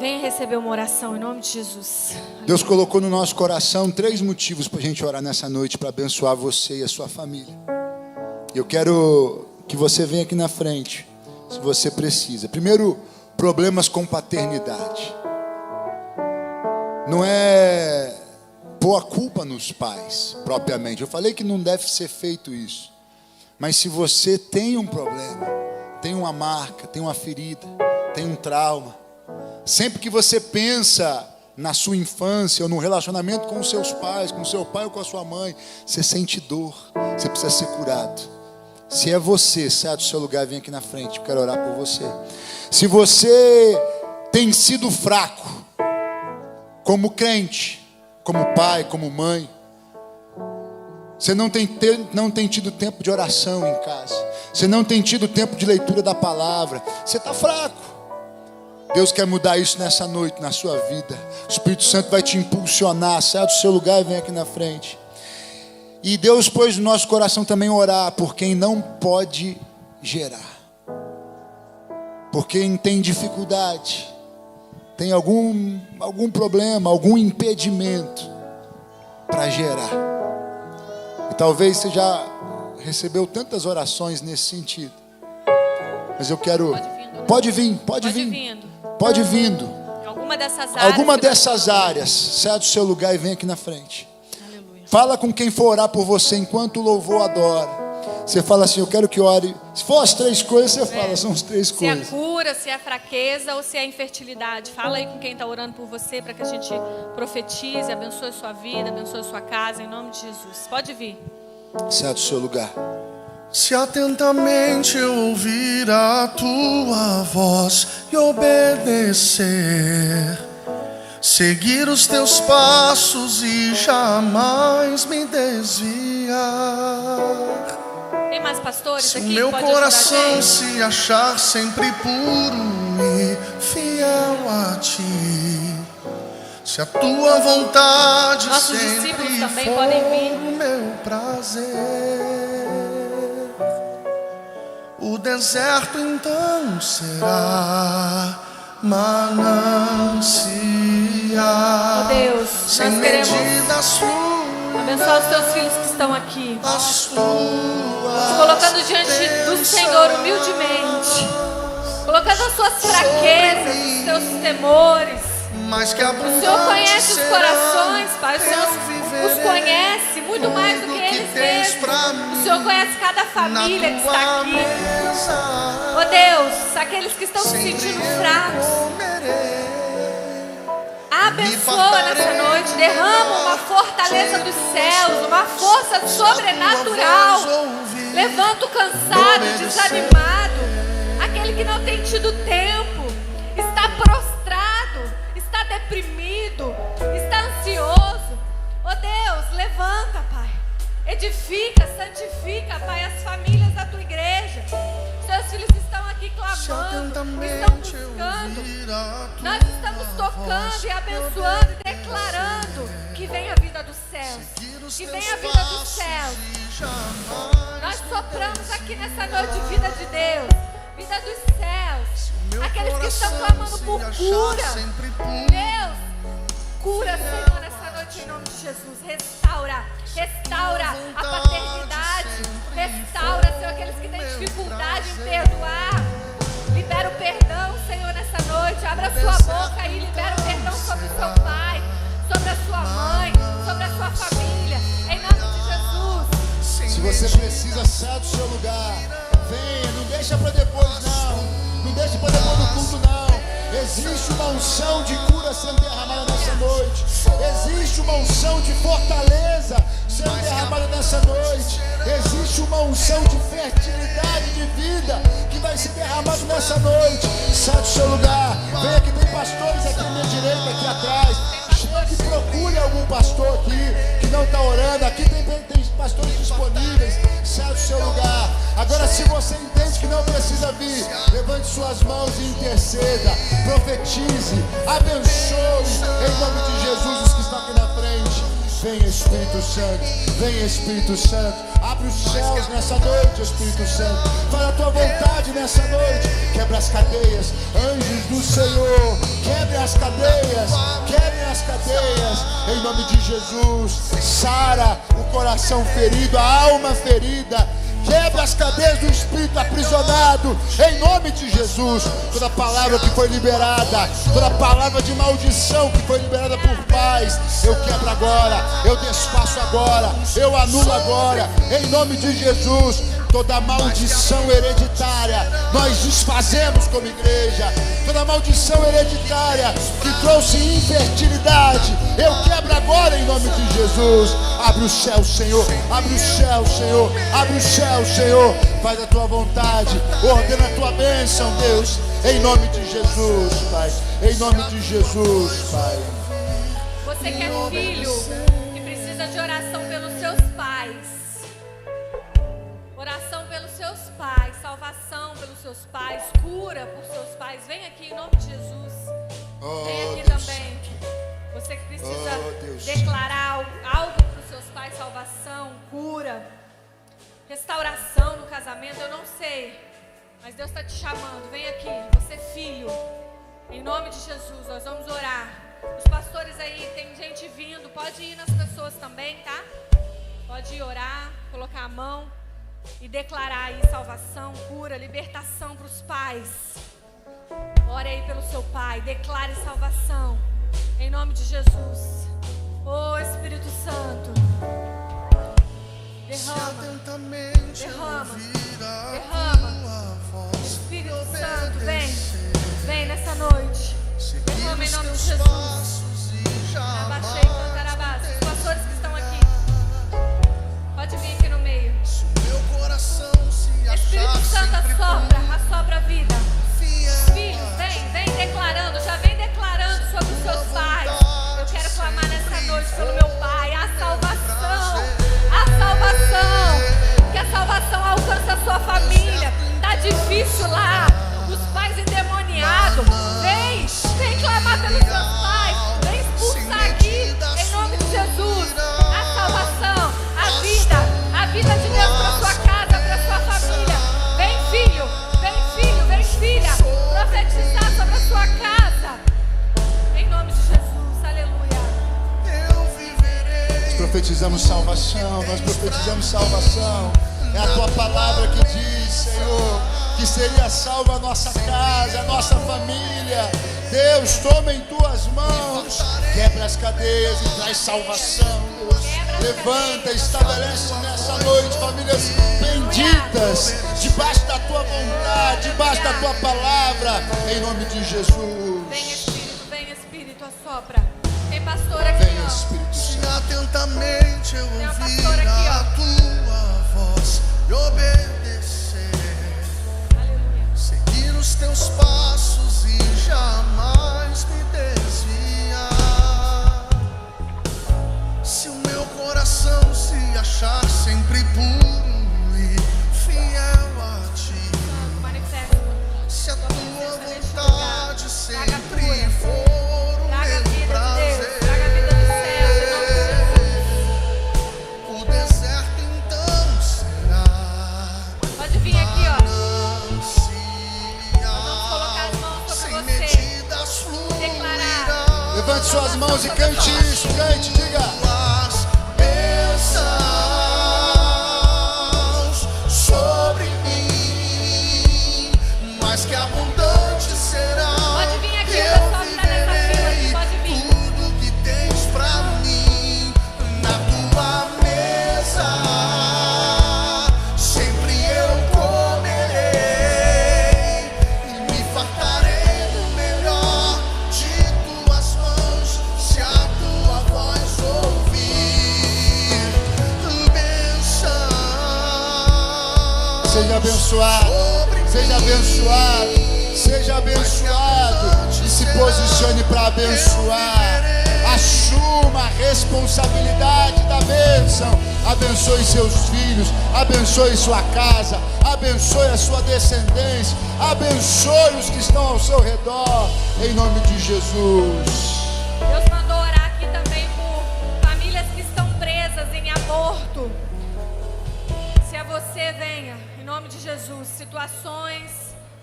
venha receber uma oração em nome de Jesus. Deus colocou no nosso coração 3 motivos para a gente orar nessa noite, para abençoar você e a sua família. Eu quero que você venha aqui na frente, se você precisa. Primeiro, problemas com paternidade. Não é pôr a culpa nos pais, propriamente. Eu falei que não deve ser feito isso. Mas se você tem um problema, tem uma marca, tem uma ferida, tem um trauma, sempre que você pensa na sua infância ou no relacionamento com os seus pais, com o seu pai ou com a sua mãe, você sente dor, você precisa ser curado. Se é você, sai do seu lugar e vem aqui na frente, eu quero orar por você. Se você tem sido fraco, como crente, como pai, como mãe, você não tem tido tempo de oração em casa, você não tem tido tempo de leitura da palavra, você está fraco. Deus quer mudar isso nessa noite, na sua vida. O Espírito Santo vai te impulsionar. Sai do seu lugar e vem aqui na frente. E Deus pôs no nosso coração também orar por quem não pode gerar, por quem tem dificuldade, tem algum problema, algum impedimento para gerar. E talvez você já recebeu tantas orações nesse sentido, mas eu quero... Pode vir. Pode vindo. Alguma dessas áreas. Sai do seu lugar e vem aqui na frente. Aleluia. Fala com quem for orar por você enquanto o louvor adora. Você fala assim, eu quero que ore. Se for as 3 coisas, você fala, são as 3 coisas. Se é cura, se é fraqueza ou se é infertilidade. Fala aí com quem está orando por você para que a gente profetize, abençoe a sua vida, abençoe a sua casa, em nome de Jesus. Pode vir. Sai do seu lugar. Se atentamente eu ouvir a tua voz e obedecer, seguir os teus passos e jamais me desviar. Tem mais pastores Se aqui? o meu Pode coração se achar sempre puro e fiel a ti, se a tua vontade Nossos sempre discípulos também for podem vir. o meu prazer, o deserto então será manancial. Oh Deus, sem nós queremos medidas abençoar os teus filhos que estão aqui, as se tuas colocando diante do Senhor humildemente, colocando as suas fraquezas, os seus temores. mas que O Senhor conhece os corações, Pai. O Senhor os conhece muito mais do que eles mesmos. O Senhor conhece cada família que está aqui. Oh Deus, aqueles que estão se sentindo fracos, abençoa nessa noite. Derrama uma fortaleza dos céus, uma força sobrenatural. Levanta o cansado, desanimado, aquele que não tem tido tempo, está prostrado, está deprimido, está ansioso. Oh Deus, levanta, Pai. Edifica, santifica, Pai, as famílias da tua igreja. Seus filhos estão aqui clamando, estão buscando. Nós estamos tocando e abençoando e declarando que vem a vida dos céus, que vem a vida dos céus. Nós sopramos aqui nessa noite vida de Deus, vida dos céus. Aqueles que estão clamando por cura, Deus, cura, Senhor, nessa noite em nome de Jesus. Restaura a paternidade, restaura, Senhor, aqueles que têm dificuldade em perdoar. Se você precisa, sai do seu lugar. Venha, não deixa para depois não. Não deixa para depois do culto não. Existe uma unção de cura sendo derramada nessa noite. Existe uma unção de fortaleza sendo derramada nessa noite. Existe uma unção de fertilidade de vida que vai ser derramada nessa noite. Sai do seu lugar. Venha, que tem pastores aqui à minha direita, aqui atrás. Chega e procure algum pastor aqui que não está orando. Aqui tem pastores disponíveis. Sai do seu lugar. Agora, se você entende que não precisa vir, levante suas mãos e interceda. Profetize, abençoe em nome de Jesus os que estão aqui na frente. Venha, Espírito Santo, venha, Espírito Santo. Abre os céus nessa noite, Espírito Santo. Fala a tua vontade nessa noite. Quebra as cadeias, anjos do Senhor. Quebre as cadeias, quebre as cadeias. Em nome de Jesus, sara o coração ferido, a alma ferida. Quebra as cadeias do espírito aprisionado, em nome de Jesus. Toda palavra que foi liberada, toda palavra de maldição que foi liberada por pais, eu quebro agora, eu desfaço agora, eu anulo agora, em nome de Jesus. Toda maldição hereditária, nós desfazemos como igreja. Toda maldição hereditária que trouxe infertilidade, eu quebro agora em nome de Jesus. Abre o céu, Senhor, abre o céu, Senhor, abre o céu, Senhor. Faz a tua vontade, ordena a tua bênção, Deus, em nome de Jesus, Pai, em nome de Jesus, Pai. Você que é filho, que precisa de oração pelos seus pais. Oração pelos seus pais, salvação pelos seus pais, cura por seus pais. Vem aqui em nome de Jesus. Vem aqui também. Você que precisa declarar algo para os seus pais, salvação, cura, restauração no casamento, eu não sei. Mas Deus está te chamando. Vem aqui, você filho. Em nome de Jesus, nós vamos orar. Os pastores aí, tem gente vindo. Pode ir nas pessoas também, tá? Pode ir orar, colocar a mão e declarar aí salvação, cura, libertação para os pais. Ore aí pelo seu pai, declare salvação em nome de Jesus. Oh Espírito Santo, derrama, Espírito Santo, vem nessa noite, derrama em nome de Jesus. Abaixei, cantarabás. Os pastores que estão aqui, pode vir aqui no meio. Espírito Santo, assopra a vida. Filhos, vem declarando, já vem declarando sobre os seus pais. Eu quero clamar nessa noite pelo meu pai, a salvação, que a salvação alcance a sua família. Tá difícil lá, os pais endemoniados. Vem clamar pelos seus pais, vem expulsar aqui, em nome de Jesus, a salvação, a vida de Deus para sua casa, para sua família. Vem filho, vem filha, profetizar sobre a sua casa, em nome de Jesus, aleluia. Nós profetizamos salvação, é a tua palavra que diz, Senhor, que seria salva a nossa casa, a nossa família. Deus, toma em tuas mãos, quebra as cadeias e traz salvação, Deus. Levanta, estabelece nessa noite famílias benditas, debaixo da tua vontade, debaixo da tua palavra, em nome de Jesus. Vem Espírito, assopra. Tem pastor aqui, vem, Espírito Santo. Se atentamente eu ouvir a tua voz e obedecer, aleluia. Seguir os teus passos e jamais me desviar. Se o meu coração se achar sempre puro e fiel a ti, se a tua vontade sempre for o meu prazer, o deserto então será. Pode vir aqui, ó. Vamos colocar as mãos sobre você. medidas fluirão. Declarar. Levante suas mãos e cante isso, cante, diga. Sobre mim, mas que abundante será. Pode vir aqui, o pessoal que está nessa fila aqui, pode vir. Tudo que tens pra mim na tua mesa. Seja abençoado, seja abençoado e se posicione para abençoar. Assuma a responsabilidade da bênção. Abençoe seus filhos, abençoe sua casa, abençoe a sua descendência, abençoe os que estão ao seu redor, em nome de Jesus. Deus mandou orar aqui também por famílias que estão presas em aborto. Se a você, venha, em nome de Jesus. Situações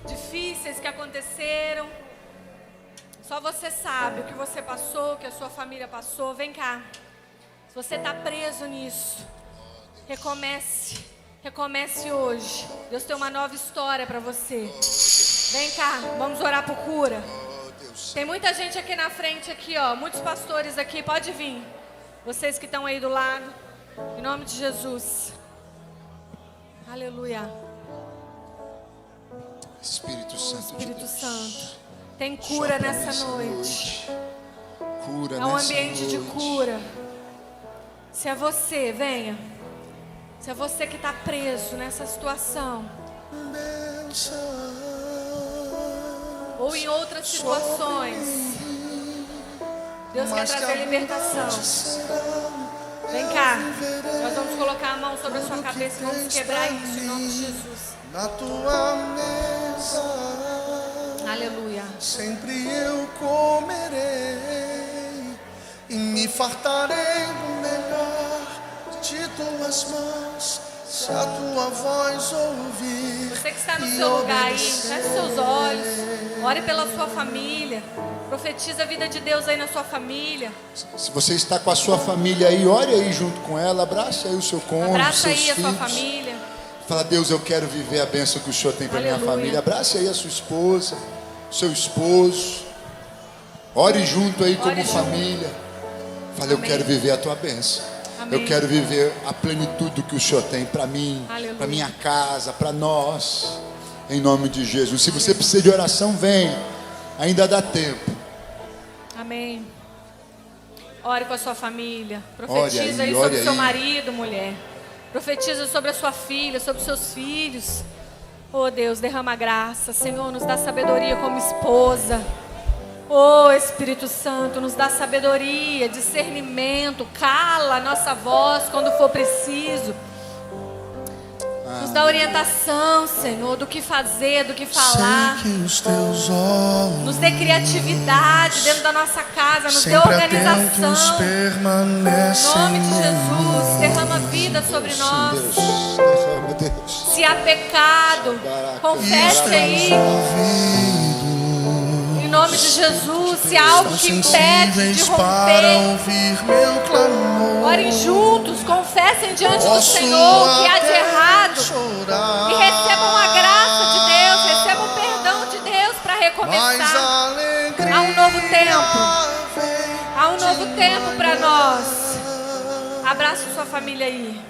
difíceis que aconteceram, só você sabe o que você passou, o que a sua família passou. Vem cá. Se você está preso nisso, recomece hoje. Deus tem uma nova história para você. Vem cá, vamos orar por cura. Tem muita gente aqui na frente, aqui, ó, muitos pastores aqui, pode vir. Vocês que estão aí do lado, em nome de Jesus. Aleluia. Espírito Santo. Espírito Santo, tem cura nessa noite. Cura É um ambiente de cura. Se é você, venha. Se é você que está preso nessa situação, ou em outras situações, Deus quer trazer libertação. Vem cá, nós vamos colocar a mão sobre a sua cabeça e vamos quebrar isso em nome de Jesus. Na tua mesa, Aleluia. sempre eu comerei e me fartarei do melhor de tuas mãos, se a tua voz ouvir. Você que está no seu lugar aí, feche seus olhos, ore pela sua família, profetiza a vida de Deus aí na sua família. Se você está com a sua família aí, ore aí junto com ela, abraça aí o seu cônjuge, Abraça seus aí a filhos. sua família. Fala, Deus, eu quero viver a bênção que o Senhor tem para minha Aleluia. família. Abrace aí a sua esposa, seu esposo. Ore junto aí como Ore junto. família. Fala, eu Amém. quero viver a tua bênção. Amém. Eu quero viver a plenitude que o Senhor tem para mim, Aleluia. para minha casa, para nós. Em nome de Jesus. Se você precisa de oração, venha. Ainda dá tempo. Amém. Ore com a sua família. Ore Profetiza aí, aí ore sobre o seu aí. marido, mulher. Profetiza sobre a sua filha, sobre os seus filhos. Oh Deus, derrama graça. Senhor, nos dá sabedoria como esposa. Oh Espírito Santo, nos dá sabedoria, discernimento. Cala a nossa voz quando for preciso. Nos dá orientação, Senhor, do que fazer, do que falar. Sei que os teus olhos Nos dê criatividade dentro da nossa casa, nos dê sempre organização. atentos Em permanecem. nome de Jesus, derrama vida sobre Sim, nós. Deus. Derrama, Deus. Se há pecado, confesse aí. Em nome de Jesus, se há algo que impede de Sensíveis para romper, ouvir meu clamor. orem juntos, confessem diante do Posso Senhor o que há de até errado. chorar, E recebam a graça de Deus, recebam o perdão de Deus para mas recomeçar. a alegria Há um novo tempo. vem Há um novo de tempo para manhã. nós. Abraça sua família aí.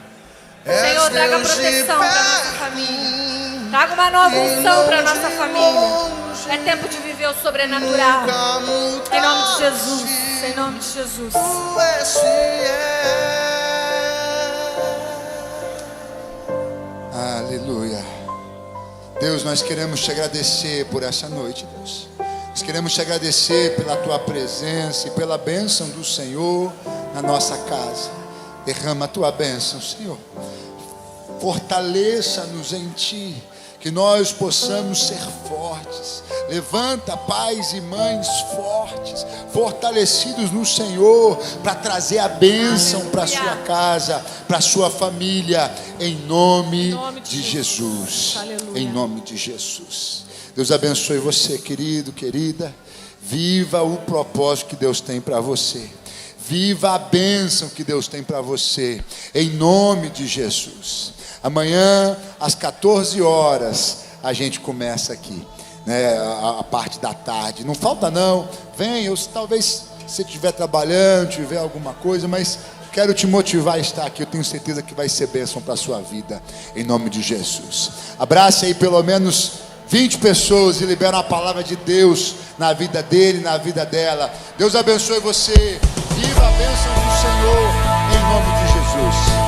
És Senhor, traga Deus de proteção para nossa perto, família. Traga uma nova unção para nossa família. É tempo de viver o sobrenatural. Em nome de Jesus. Em nome de Jesus. Tu és fiel. Aleluia. Deus, nós queremos te agradecer por essa noite, Deus. Nós queremos te agradecer pela tua presença e pela bênção do Senhor na nossa casa. Derrama a tua bênção, Senhor. Fortaleça-nos em ti, que nós possamos ser fortes. Levanta pais e mães fortes, fortalecidos no Senhor, para trazer a bênção para a sua casa, para a sua família, em nome de Jesus. Aleluia. Em nome de Jesus. Deus abençoe você, querido, querida. Viva o propósito que Deus tem para você. Viva a bênção que Deus tem para você, em nome de Jesus. Amanhã, às 14 horas, a gente começa aqui, né, a parte da tarde. Não falta não, venha, talvez você estiver trabalhando, tiver alguma coisa, mas quero te motivar a estar aqui. Eu tenho certeza que vai ser bênção para a sua vida, em nome de Jesus. Abrace aí pelo menos 20 pessoas e libera a palavra de Deus na vida dele, na vida dela. Deus abençoe você. Viva a bênção do Senhor, em nome de Jesus.